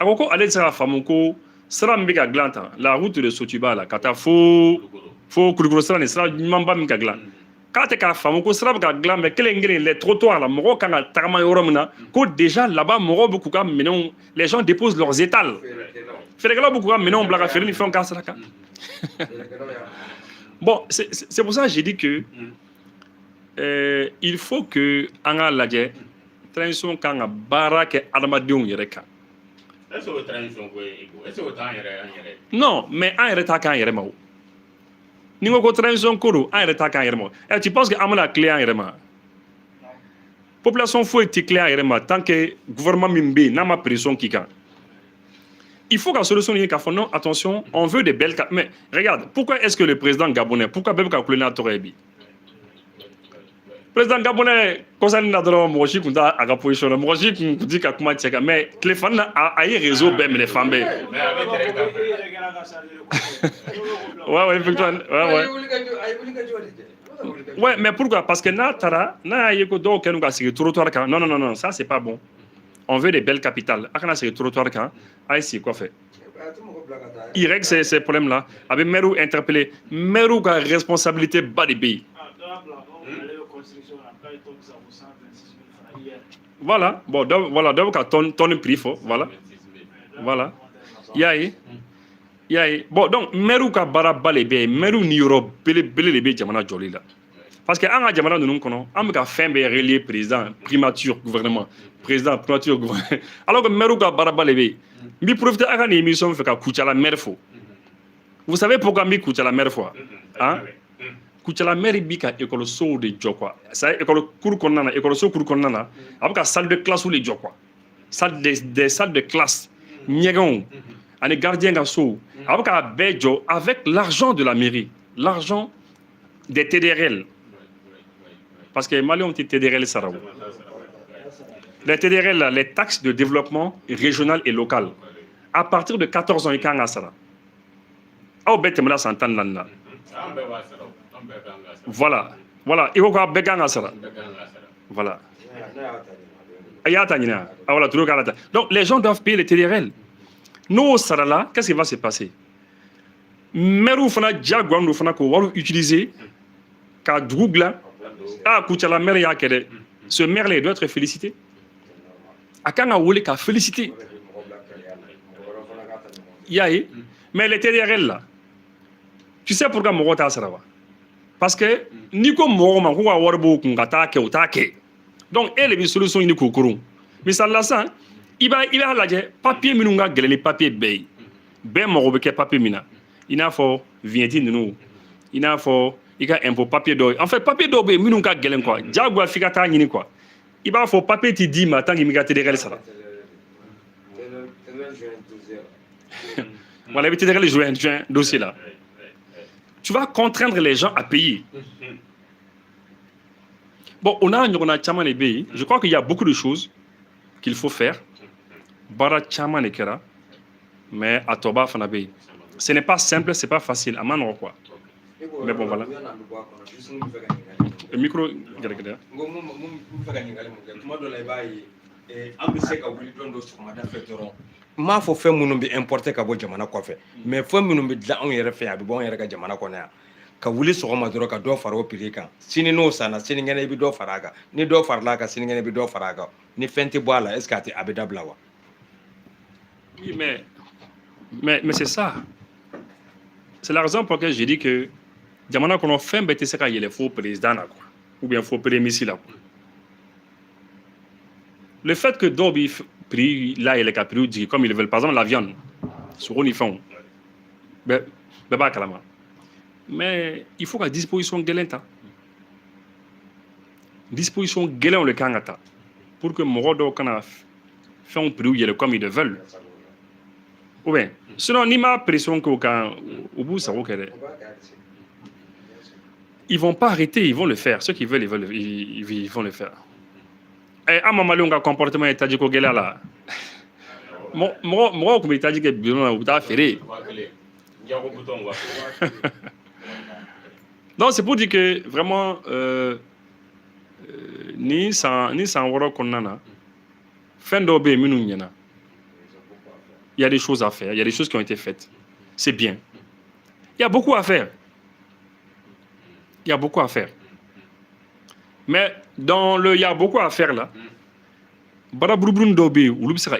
À Koko, allez dire à Famoko, sera Mbeka Glanta, la route de Sotuba, la Katafo, Fo Kourousran, sera Mamba Mbeka Glant. Quand tu as fait un sera glam mais les trottoirs là moro quand tarama yoromna ko déjà là-bas moro beaucoup comme maintenant les gens déposent leurs étals fait que là beaucoup comme maintenant blaga faire ils font kasraka. Bon c'est pour ça que j'ai dit que il faut que anga ladje transition kanga baraka adamadeon yereka. Est-ce que transition ko est-ce que temps yere non mais en yere ta kan yere mawo ni ko transition koro en retard kan yerema et tu penses que amana clé en yerema population faut être clair en yerema tant que gouvernement mimbe n'a ma pression qui kan il faut qu'à solution ni ka non attention on veut des belles mais regarde pourquoi est-ce que le président gabonais pourquoi bebe ka kulena torebi président gabonais concerne na dolo moji kunda aga position moji kundi ka kuma tcheka mais téléphone na a réseau ben les femmes ouais effectivement ouais mais pourquoi parce que na yeko do kenu ga sigi trottoir kan non ça c'est pas bon on veut des belles capitales akana sigi trottoir kan ay si quoi fait il règle ces problèmes là avec Merou interpellé Merou a responsabilité bas des pays. Voilà, bon, voilà, donc ton prix fort, voilà. Yaye. Bon, donc, Merou ka baraba lebe, Merou ni yoro bele lebe jamana joli là. Parce que anga jamana nous kono, am ka fin be relié président, primature gouvernement, président, primature gouvernement. Alors que Merou ka baraba lebe, mi profite aka ni émission fait ka Koutiala merfo. Vous savez pourquoi mi Koutiala merfo? Hein? Koutiala meri bika école so de jokwa. Ça école cour konnana, école so cour konnana, avec salle de classe ou les jokwa. Salle des salles de classe. Nyegon. Un gardien gasso. Avec l'argent de la mairie, l'argent des TDRL. Parce que Mali ont été TDRL Sarao. Les TDRL, là, les taxes de développement régional et local. À partir de 14 ans, il y a un Sara. Voilà. Il faut qu'on ait un Sara. Voilà. Donc, les gens doivent payer les TDRL. Nous, au Sarala, qu'est-ce qui va se passer? Merou fana diagouan nous fana ko utiliser ka dougla Koutiala mer ya kede. Ce maire là doit être félicité. Akanga wole ka félicité. Yaye, mais les TDRL là. Tu sais pourquoi Moro ta Sarawa? Parce que Nico Moro man ko wa warbo ku ngata ke utake. Donc elle est solution ni kokoro. Mais ça là ça il va laje papier minunga geleli papier bay. Ben Moro be ke papier mina. Il n'a pas vienti nous. Il n'a pas il y a un peu papier d'or. En fait, papier d'or, il y a un quoi. Diagua figata ni quoi. Il va faut papier ti dit matin il m'y a télégué ça. Voilà, il va télégué juin dossier là. Tu vas contraindre les gens à payer. Bon, on a Tchaman et Béi. Je crois qu'il y a beaucoup de choses qu'il faut faire. Bara Tchaman et Kera. Mais à Toba Fanabéi. Ce n'est pas simple, ce n'est pas facile. À Manon, quoi. Mais bon, voilà. Le micro, m'a fɔ fɛn minnu bɛ importer ka bɔ jamana kɔfɛ mais fɛn minnu bɛ dilan anw yɛrɛ fɛ yan a bɛ bɔ anw yɛrɛ ka jamana kɔnɔ yan ka wuli sɔgɔma dɔrɔn ka dɔ fara o prix kan sini n'o sanna sinikɛnɛ i bɛ dɔ fara a kan ni dɔ farala a kan sinikɛnɛ i bɛ dɔ fara a kan ni fɛn tɛ bɔ a la est ce que a bɛ dabila wa. Oui, mais c'est ça. C'est la raison pour laquelle j'ai dit que jamana kɔnɔ fɛn bɛɛ tɛ se ka yɛlɛ fo président na quoi ou bien fo premier ministre la quoi. Le fait que dɔw bɛ prix là yɛlɛ ka prix jigin comme ils veulent par exemple la viande sogo ni fɛnw bɛɛ b'a kalama mais il faut ka disposition gɛlɛn ta disposition gɛlɛnw le kan ka ta pour que mɔgɔ dɔw kana fɛnw prix yɛlɛ comme ils le veulent ou bien sinon n'i ma pression k'o kan u b'u sago kɛ dɛ. Ils vont pas arrêter, ils vont le faire. Ceux qui veulent, ils vont le faire. Et à Mamalou, on a un comportement étadico gela là. Moi, comme étadique bilan, ou t'as ferré. Non, c'est pour dire que vraiment, ni sans woro konana, fin d'obé minunyana. Il y a des choses à faire, il y a des choses qui ont été faites. C'est bien. Il y a beaucoup à faire. Il y a beaucoup à faire. Mais dans le il y a beaucoup à faire là,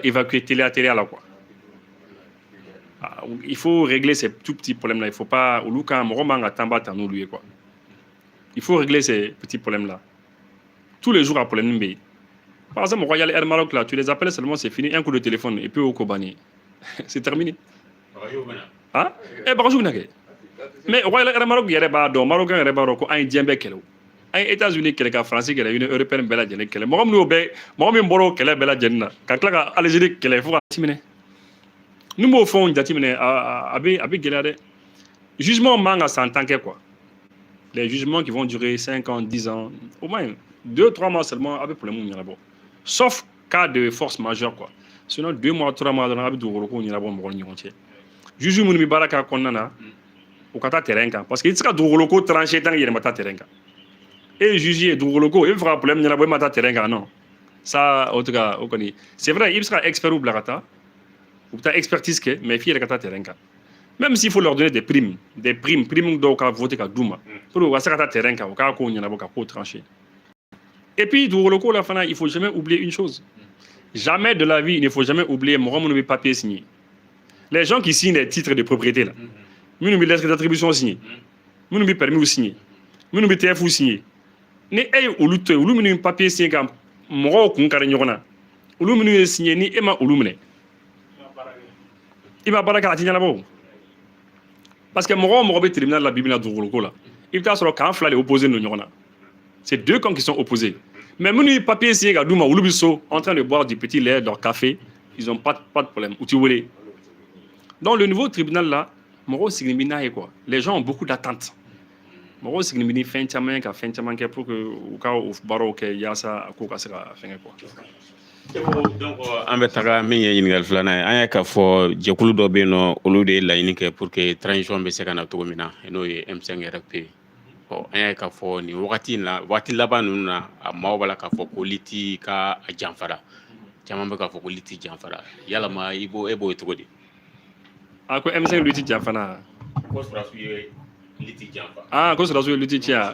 évacuer télé à là quoi. Il faut régler ces tout petits problèmes là. Il faut pas quoi. Il faut régler ces petits problèmes là. Tous les jours à problème. Par exemple, Royal Air Maroc là, tu les appelles seulement, c'est fini, un coup de téléphone et puis au Kobani. C'est terminé. Hein? Eh ben, mais Royal Air Maroc il y a des Marocains il y a des un djembe kelo un États-Unis kele ka France kele une européenne bela jene kele mo no be mo mi mboro kele bela jenna ka kla ka Algérie kele fo timine nous mo fond jatimine abi gelade jugement manga sans tant que quoi les jugements qui vont durer 5 ans 10 ans au moins 2-3 mois seulement avec problème ni là-bas sauf cas de force majeure quoi sinon 2 mois 3 mois dans abi do ko ni là-bas mo ni gontier juge mun mi baraka konnana au kata terrain parce que il sera drôloko tranché dans il mata terrain et juger drôloko il fera problème il mata terrain non ça en tout cas on connaît c'est vrai il sera expert ou blagata ou ta expertise que mais fi kata terrain même s'il faut leur donner des primes donc à voter ka douma pour wa kata terrain ka ko nyana boka ko tranché et puis drôloko la fin il faut jamais oublier une chose jamais de la vie il ne faut jamais oublier mon papier signé les gens qui signent les titres de propriété là nous avons lettre d'attribution signée. Nous avons permis de signer. Nous avons TF signé. Ni ay ulutte ulu minu papier signé kam mo ko ngare nyona. Ulu minu signé ni ema ulu mine. Ima baraka ati nyala bo. Parce que mo be tribunal la bibina du ko la. Il ta soro kan fla les opposés no nyona. C'est deux camps qui sont opposés. Mais minu papier signé ga duma ulu biso en train de boire du petit lait, leur café, ils n'ont pas de problème. Ou tu voulais. Dans le nouveau tribunal là quoi. Les gens ont beaucoup d'attentes. Moro signifie fin de pour que au cas où baro que y a ça à quoi ça faire quoi. Donc en bɛ taga min ye ɲininkali filanan ye an y'a k'a fɔ jɛkulu dɔ bɛ yen nɔ olu de ye laɲini kɛ pour que transition bɛ se ka na cogo min na n'o ye M5 RFP an y'a k'a fɔ nin wagati in na waati laban ninnu na a maaw b'a la k'a fɔ ko liti ka janfara caman bɛ k'a fɔ ko liti janfara yalama e b'o ye cogo di. A ko M5 liti janfana. Ko sɔrɔsiw ye liti janfa. Ah ko sɔrɔsiw ye liti cia.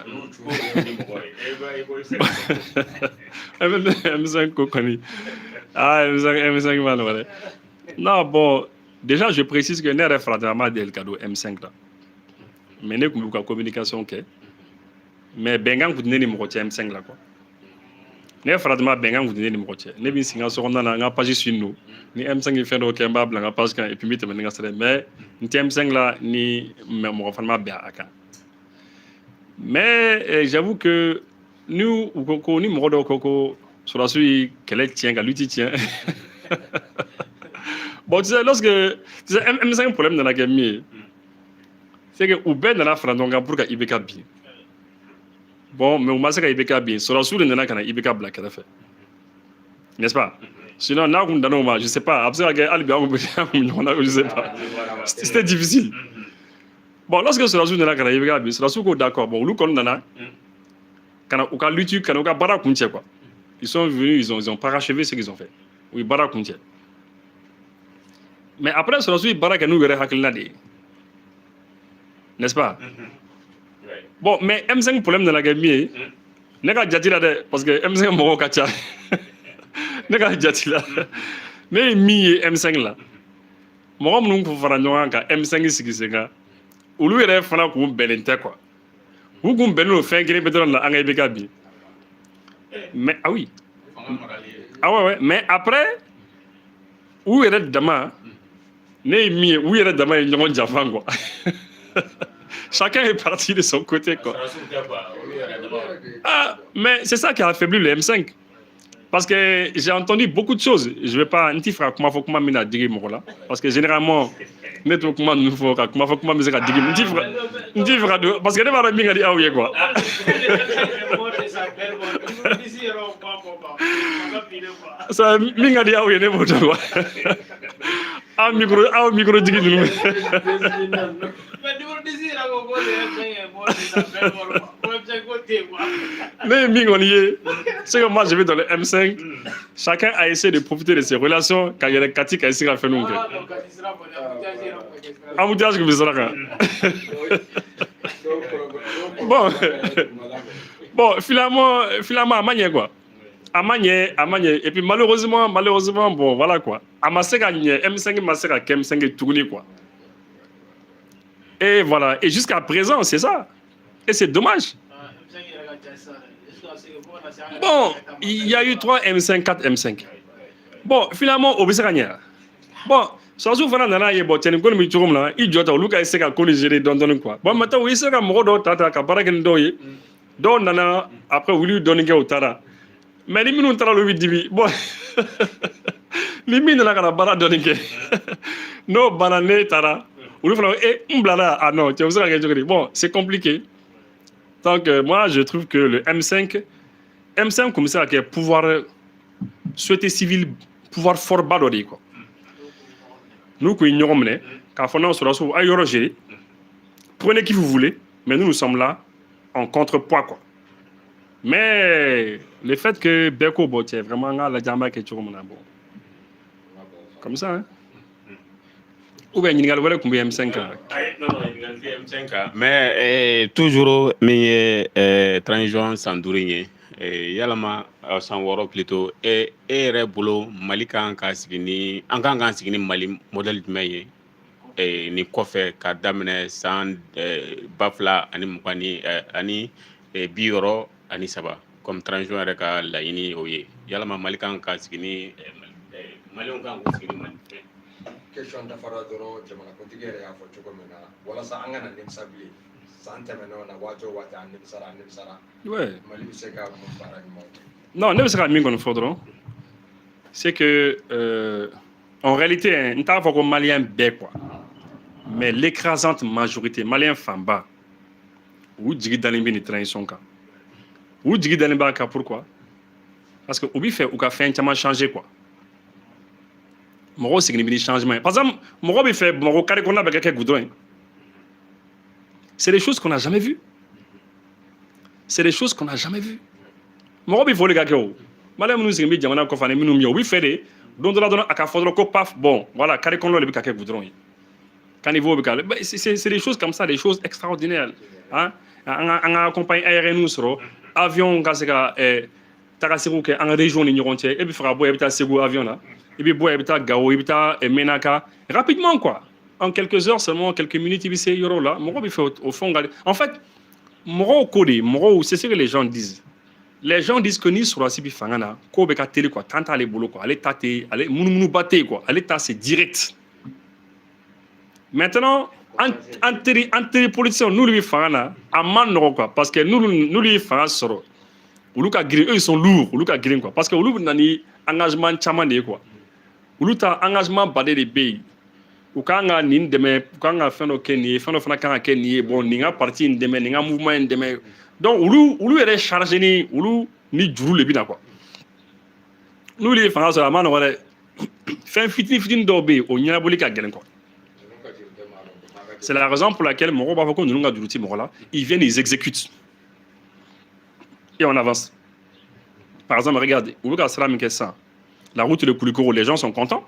M5 ko kɔni. Ah M5 ma nɔgɔ dɛ. Non bon déjà je précise que ne yɛrɛ farati ma deli ka don M5 la. Mais ne tun b'u ka communication kɛ. Mais bɛnkan tun tɛ ne ni mɔgɔ cɛ M5 la quoi. Ne farati ma bɛnkan tun tɛ ne ni mɔgɔ cɛ. Ne bɛ n sigi n ka sokɔnɔna na n ka page suivre n'o. Ni M5 fɛn dɔw kɛ n b'a bila n ka page kan et puis n bɛ tɛmɛ ni n ka sira mais n tɛ M5 la ni mɔgɔ fana ma bɛn a kan Mais j'avoue que nous, on est mort de coco, sur la suite, qu'elle est tient, qu'elle l'utilise tient. Bon, tu sais, tu sais, un problème dans la game, c'est que ou ben dans la France, on a pour qu'il y ait bien. Bon, mais on m'a dit qu'il y ait bien. Sur la suite, on a qu'il y ait black, n'est-ce pas? Sinon, là, je ne sais pas. Après, je sais pas. C'était difficile. Bon, lorsque sur la suite, on a qu'il y ait bien. Sur la suite, d'accord. Bon, nous, on a quand on a lutté, quand on a barré, quoi. Ils sont venus, ils ont parachevé ce qu'ils ont fait. Oui, barré. Mais après, sur la suite, barré, nous, n'est-ce pas? Bon, mais M5 problème dans la game, n'est pas déjà là, parce que M5 est mort au n'est pas déjà là. Mais M5 là. Moi, je ne faire M5 ici, ou lui, il est fan de Belinté, quoi. Ou comme Belinté fait qu'il est dans la Angleterre. Mais, ah oui. Ah ouais, mais après, où il est demain, où il est demain, il y a un quoi. Chacun est parti de son côté, quoi. Ah, mais c'est ça qui a affaibli le M5. Parce que j'ai entendu beaucoup de choses. Je ne vais pas dire comment faut comment mina dire là, parce que généralement mettre comment nous faut comment me dire dire parce que ne va minga di awye quoi. Ça minga di awye ne boto quoi. A micro digi nous. Mais c'est que moi je vais dans le M5, chacun a essayé de profiter de ses relations quand il y a des Kati qui a essayé de faire nous. Embouteillage que vous savez. Bon, finalement, à Magné quoi. À Magné, et puis malheureusement, bon, voilà quoi. À Masséga, M5, Masséga, M5 est tourné quoi. Et voilà, et jusqu'à présent, c'est ça. Et c'est dommage. Bon, il y a eu 3 M5, 4 M5. Bon, finalement, au Bissagna. Bon, ça se fait dans la bon, tiens, comme tu là, il doit avoir Lucas et qu'on les dans quoi. Bon, maintenant, oui, c'est un mot tata, Kabarakan doye. Donc, nana, après, vous lui donnez au tara. Mais les minutes, on le dit, bon, les minutes, on a bara donné. Non, banane, tara. Ah non, tu vois, bon, c'est compliqué. Donc, moi, je trouve que le M5 comme ça, qui est pouvoir, société civile, pouvoir fort badori, quoi. Nous, qui ignorons, quand on est sur la soupe, prenez qui vous voulez, mais nous sommes là en contrepoids, quoi. Mais le fait que Beko Botier, vraiment, la jamba qui est toujours bon. Comme ça, hein. Ou bien il y a M5 mais toujours mais transition sans dourer yalama sans woro plutôt et rebolo malika en kasini en kan signi mali modèle mais ni kofe ka damene sans bafla ani mukani ani bioro ani saba comme transition rek la ini oye yalama malika en kasini mali on kan signi mali question dafara doro jamana kuntigi yɛrɛ y'a fɔ cogo min na walasa an kana nimisa bilen san tɛmɛnɛw na waati o waati an nimisara mali bɛ se ka mun baara ɲuman kɛ. Non, ne bɛ se ka min kɔni fɔ dɔrɔn c'est que en réalité n t'a fɔ ko maliyɛn bɛɛ quoi mais l'écrasante majorité maliyɛn fanba u jigi dalen bɛ nin transition kan u jigi dalen b'a kan pourquoi parce que u bɛ fɛ u ka fɛn caman changer quoi. Mɔgɔw signi bɛ changement par exemple mɔgɔ bɛ fɛ Bamakɔ carré kɔnɔna bɛ kɛ goudron. C'est des choses qu'on n'a jamais vues. Mɔgɔ bɛ fɔli ka kɛ o maliyɛn minnu signi bɛ jamana kɔfɛ ani minnu bɛ yen u bɛ fɛ de don dɔ la dɔrɔn a ka fɔ dɔrɔn ko paf bon voilà carré kɔnɔna de bɛ ka kɛ goudron ye caniveau bɛ ka c'est des choses comme ça, des choses extraordinaires hein. An ka compagnie aérienne sɔrɔ avion ka se ka taga segu kɛ an ka région ni ɲɔgɔn cɛ e bɛ fɛ ka bɔ e bɛ taa Segu avion na. Il peut boire, il peut Gao, il peut Menaka, rapidement quoi. En quelques heures seulement, quelques minutes, il peut y là. Au fond, en fait, c'est ce que les gens disent. Les gens disent que ni sur la Sibi Fangana, ko beka télé quoi, tant aller boulot quoi, aller tâter, aller mounou batté quoi, aller tasser direct. Maintenant, entre politiciens nous lui fanga a man no quoi parce que nous lui fanga soro olu ka grin eux ils sont lourds olu ka grin quoi parce que olu nani engagement chaman de quoi olu ta engagement badé de bay ou kanga nin deme kanga feno keni feno fana kanga keni bon ninga parti ndeme ninga mouvement ndeme donc olu est chargé ni olu ni juru le bina quoi nous lui fanga soro man no wala fin fitin do be o nyana boli ka gelen quoi. C'est la raison pour laquelle Moro Bafoko nous l'outil Morola, ils viennent, ils exécutent. Et on avance. Par exemple, regardez, la route de Koulikoro, les gens sont contents.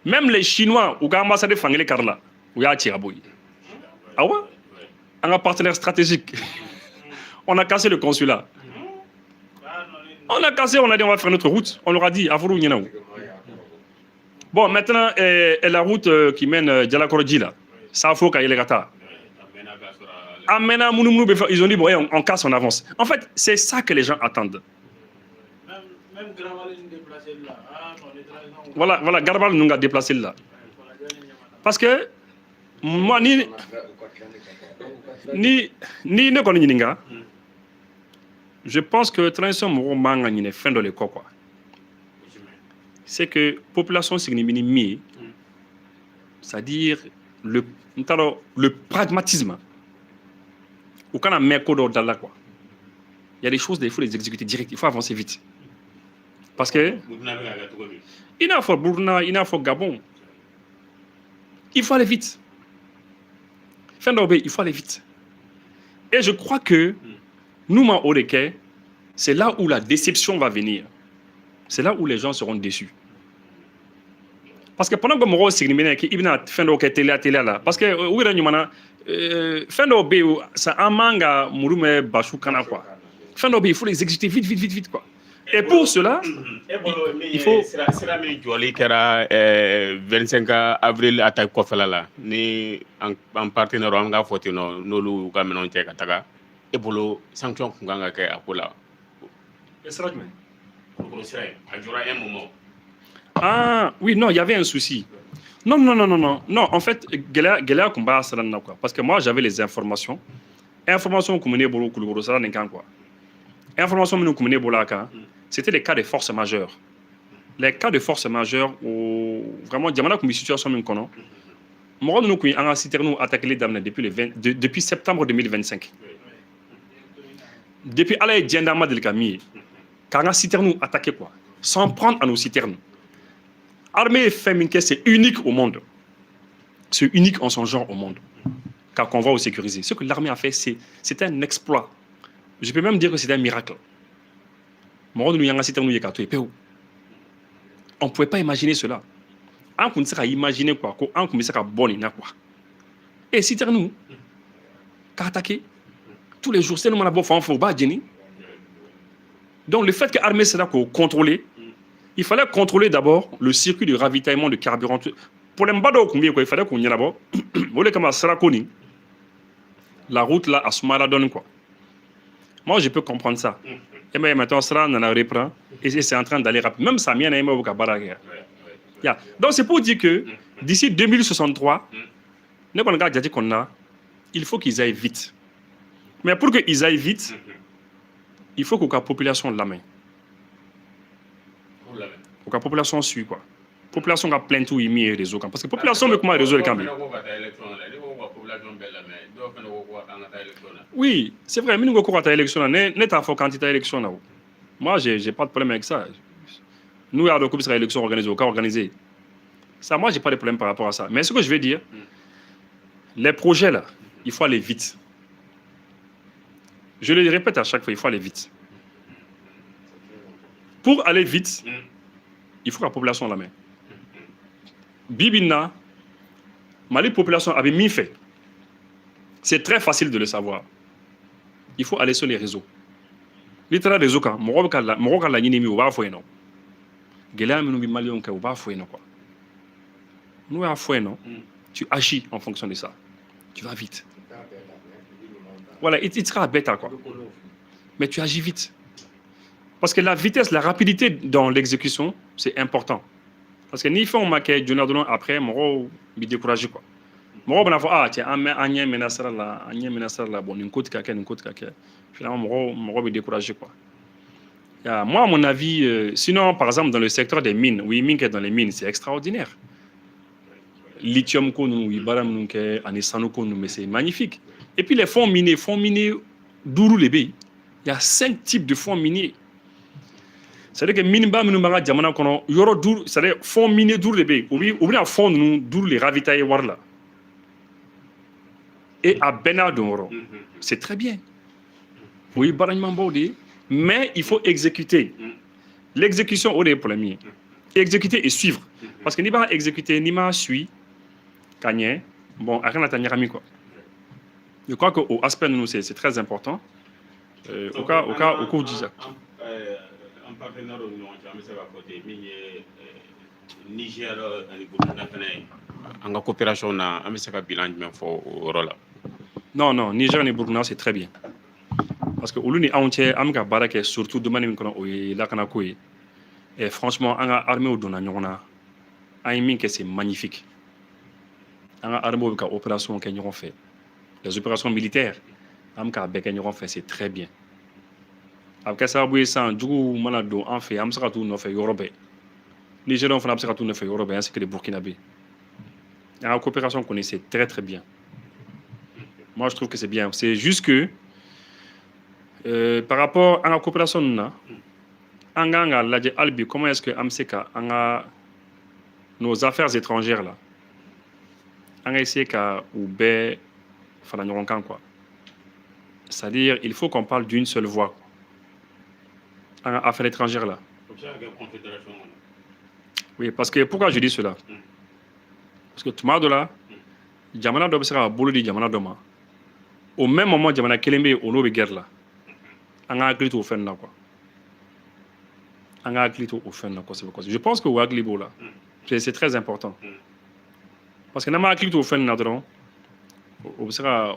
Même les Chinois, ou l'ambassadeur Fangele Karla, ou y'a Tiraboui. Ah ouais? Un partenaire stratégique. On a cassé le consulat. On a cassé, on a dit on va faire notre route. On leur a dit, Afourou Nyenaou. Bon, maintenant, la route qui mène Djalakorodji là. Ça faut qu'il y ait les gata. Ils ont dit, bon, on casse, on avance. En fait, c'est ça que les gens attendent. Même Garaval est déplacé là. Voilà, Garaval nous a déplacé là. Parce que, moi, ni ne connais pas. Je pense que transition Moro Manga n'est fin de l'école. C'est que la population signifie c'est-à-dire le pragmatisme. Ou quand on met quoi dans là quoi. Il y a des choses, il faut les exécuter direct. Il faut avancer vite. Parce que il faut Burna, il faut Gabon. Il faut aller vite. Fin d'obé, il faut aller vite. Et je crois que nous, c'est là où la déception va venir. C'est là où les gens seront déçus. Parce que pendant que Moro signifie qu'il y a fin télé là, parce que oui fin d'obé ça un manga murume bashu kana quoi. Fin d'obé il faut les exécuter vite quoi. Et pour cela il faut sera mi joli kera 25 avril attaque ko fela ni en partenaire am nga fotino nolu ga menon te kataga e bolo sanction nga ke akola. Et sera mais pour sera ajura un moment. Ah, oui, non, il y avait un souci. Non, en fait, Gela combat ça quoi. Parce que moi, j'avais les informations. Informations qu'on menait bolo kulugoro ça n'est quoi. Informations qu'on menait bolaka, c'était les cas de force majeure. Les cas de force majeure où vraiment diamana comme situation même kono. Moro nous qui en citer nous attaquer les dames depuis septembre 2025. Depuis aller Diendama del Camille. Car en citer nous attaquer quoi, sans prendre à nos citernes. Armée féminine, c'est unique au monde. C'est unique en son genre au monde. Car qu'on va au sécuriser. Ce que l'armée a fait, c'est un exploit. Je peux même dire que c'est un miracle. On ne pouvait pas imaginer cela. On ne sait imaginer quoi. On ne sait pas bon quoi. Et si nous, qu'à attaquer tous les jours, c'est nous avons fait donc le fait que l'armée sera contrôlée, il fallait contrôler d'abord le circuit de ravitaillement de carburant. Pour les mbado il fallait qu'on y ait d'abord. La route là à Soumala donne quoi. Moi je peux comprendre ça. Et bien maintenant ça on en reprend et c'est en train d'aller rapide. Même ça mien au Kabaraga. Donc c'est pour dire que d'ici 2063, il faut qu'ils aillent vite. Mais pour qu'ils aillent vite, il faut que la population la main. Pour que la population suit quoi. La population a plein tout y réseau parce que la population veut comment réseau le camp. Oui, c'est vrai, mais nous avons une élection, n'est pas quantité élection. Moi, j'ai pas de problème avec ça. Nous avons une élection organisée. Ça, moi, j'ai pas de problème par rapport à ça. Mais ce que je veux dire, les projets là, il faut aller vite. Je le répète à chaque fois, il faut aller vite. Pour aller vite, il faut que la population la main. Bibina, Mali population avait mis fait. C'est très facile de le savoir. Il faut aller sur les réseaux. Littéralement réseau quand Moroka la nini mi oba fo eno. Gela mi no bi Mali on ka oba fo eno quoi. Nous à fo eno. Tu agis en fonction de ça. Tu vas vite. Voilà, il sera bêta quoi. Mais tu agis vite. Parce que la vitesse, la rapidité dans l'exécution, c'est important. Parce que ni fait on maquille Jonathan après, Moro bi découragé quoi. mɔgɔ bɛna fɔ cɛ an ɲɛ mɛnna sira la bon nin ko tɛ ka kɛ finalement mɔgɔ bɛ décourager quoi. Moi à mon avis sinon par exemple dans le secteur des mines oui min kɛ dans les mines c'est extraordinaire lithium ko ninnu u ye baara minnu kɛ ani sanu ko ninnu mais c'est magnifique et puis les fonds miniers 5 de bɛ yen il y a 5 types de fonds miniers. C'est-à-dire que miniba minnu b'an ka jamana kɔnɔ yɔrɔ 5 c'est-à-dire fonds miniers 5 de bɛ yen u bɛna fonds ninnu 5 les ravitailler wari la et à bɛɛ n'a don yɔrɔ c'est très bien o ye baara ɲumanbaw de ye mais il faut exécuter l'exécution o de ye problème ye exécuter et suivre parce que n'i b'a exécuter n'i m'a suit ka ɲɛ bon a kana taa ɲagami quoi. Je crois que au aspect nous c'est très important au cas où déjà un partenaire au ɲɔgɔn cɛ an bɛ se ka fɔ ten min ye Niger ani Burkina fɛnɛ an ka coopération na an bɛ se ka bilan jumɛn fɔ o yɔrɔ la. Non Niger ni Burkina c'est très bien parce que olu ni anw cɛ an bɛ ka baara kɛ surtout domaine min kɔnɔ o ye lakanako ye et franchement an ka armée donna ɲɔgɔn na an ye min kɛ c'est magnifique an ka armée bɛ ka opération kɛ ɲɔgɔn fɛ les opérations militaires an bɛ k'a bɛɛ kɛ ɲɔgɔn fɛ c'est très bien a bɛ kɛ sababu ye sisan juguw mana don an fɛ an bɛ se ka t'u nɔfɛ yɔrɔ bɛɛ Nigériens fana bɛ se ka t'u nɔfɛ yɔrɔ bɛɛ ainsi que les Burkinabés an ka coopération kɔni c'est très très bien moi je trouve que c'est bien c'est juste que par rapport à la coopération na an kan ka lajɛ hali bi comment est-ce que an bɛ se ka an ka nos affaires étrangères là an ka essayer ka u bɛɛ fara ɲɔgɔn kan quoi c'est-à-dire il faut qu'on parle d'une seule voix en affaires étrangères là. Oui, parce que pourquoi je dis cela? Parce que tout le monde là, jamana dɔ bɛ se ka bolo di jamana dɔ ma. Au même moment jamana kelen bɛ yen o n'o bɛ guerre la. An ka hakili to o fɛn na quoi. An ka hakili to o fɛn na kosɛbɛ kosɛbɛ. Je pense que o hakili b'o la. C'est très important. Parce que n'an ma hakili to o fɛn na dɔrɔn o bɛ se ka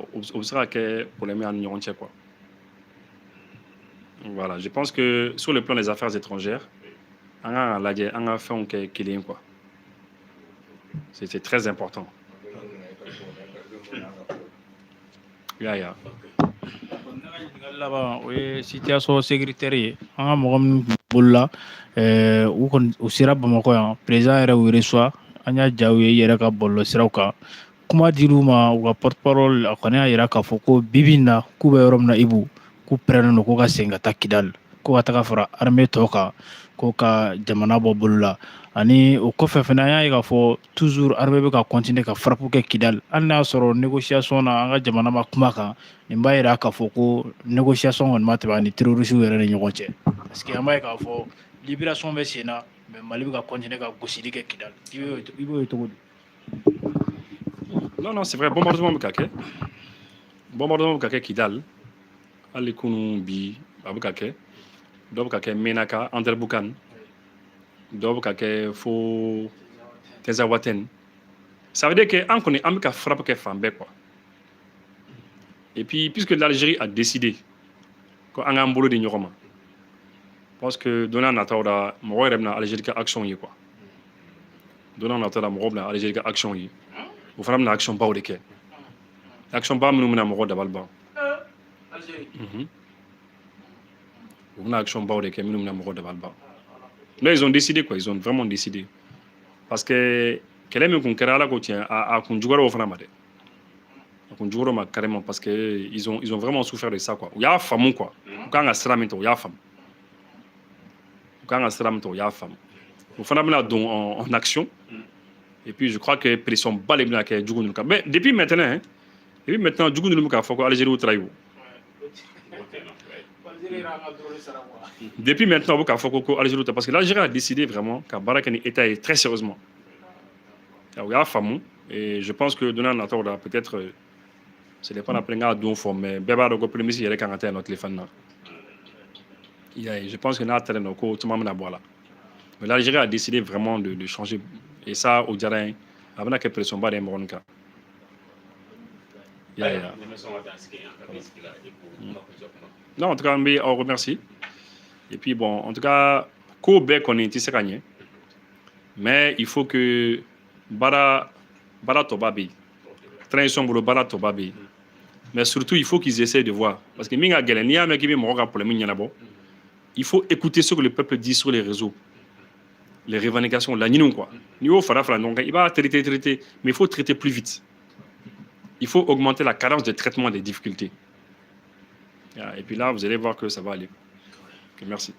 kɛ problème ye an ni ɲɔgɔn cɛ quoi. Voilà, je pense que sur le plan des affaires étrangères, on a fait quoi. C'est très important. Laban o ye situation sécuritaire ye an ka mɔgɔ minnu bolola u sera Bamakɔ yan président yɛrɛ y'u reçoit an y'a diya u ye i yɛrɛ ka bɔlɔlɔsiraw kan kuma dir'u ma u ka porte-parole a kɔni y'a jira k'a fɔ ko bibi in na k'u bɛ yɔrɔ min na Ibu k'u pɛrɛnnen don k'u ka segin ka taa Kidal ko ka taga fara armée tɔw kan ko ka jamana bɔ bolo la ani o kɔfɛ fana an y'a ye k'a fɔ toujours armée bɛ ka continuer ka frappe kɛ Kidal hali n'a y'a sɔrɔ négociation na an ka jamana ma kuma kan nin b'a jira k'a fɔ ko négociation kɔni ma tɛmɛ ani terroristes yɛrɛ ni ɲɔgɔn cɛ parce que an b'a ye k'a fɔ libération bɛ sen na mais Mali bɛ ka continuer ka gosili kɛ Kidal i b'o ye cogo di? Non, c'est vrai, bombardement bɛ ka kɛ Kidal hali kunu bi a bɛ ka kɛ dɔw bɛ ka kɛ Menaka Anderboukan dɔw bɛ ka kɛ fo Tezawaten ça veut dire que an kɔni an bɛ ka frappe kɛ fan bɛɛ quoi et puis puisque l'Algérie a décidé ko an k'an bolo di ɲɔgɔn ma parce que don n'a nataw la mɔgɔ yɛrɛ bɛna Algérie ka action ye quoi don n'a nataw la mɔgɔ bɛna Algérie ka action ye o fana bɛna action baw de kɛ action ba minnu bɛna mɔgɔ dabali ban ou une action baw de kɛ minnu bɛna mɔgɔ dabali ban là ils ont décidé quoi ils ont vraiment décidé parce que kɛlɛ min kun kɛra ala ko tiɲɛ a kun juguyara o fana ma dɛ a kun juguyara o ma carrément parce que ils ont vraiment souffert de ça quoi u y'a faamu quoi u kan ka sira min ta u y'a faamu u kan ka sira min ta u y'a faamu o fana bɛna don en action et puis je crois que pression ba de bɛna kɛ jugu ninnu kan mais depuis maintenant jugu ninnu bɛ k'a fɔ ko Algérie y'u trahi o depuis maintenant on peut faire Algérie parce que l'Algérie a décidé vraiment qu'à Barakani État est très sérieusement il y a fameux et je pense que donnant notre ordre peut-être ce n'est pas la première d'un forme mais bébé de premier ministre il est quand notre téléphone là je pense que notre terrain tout le monde a boire là mais l'Algérie a décidé vraiment de changer et ça au terrain avec la pression bas des Moronka non en tout cas on remercie et puis bon en tout cas Kobe connaît tissé gagné mais il faut que bara toba bi transition bolo bara to babi. Mais surtout, il faut qu'ils essayent de voir. Parce que minga gelen, ni ame kibi mo problème nyana il faut écouter ce que le peuple dit sur les réseaux. Les revendications, la ninou quoi. Niveau fara donc il va traiter, mais il faut traiter plus vite. Il faut augmenter la cadence de traitement des difficultés. Et puis là, vous allez voir que ça va aller. Okay, merci.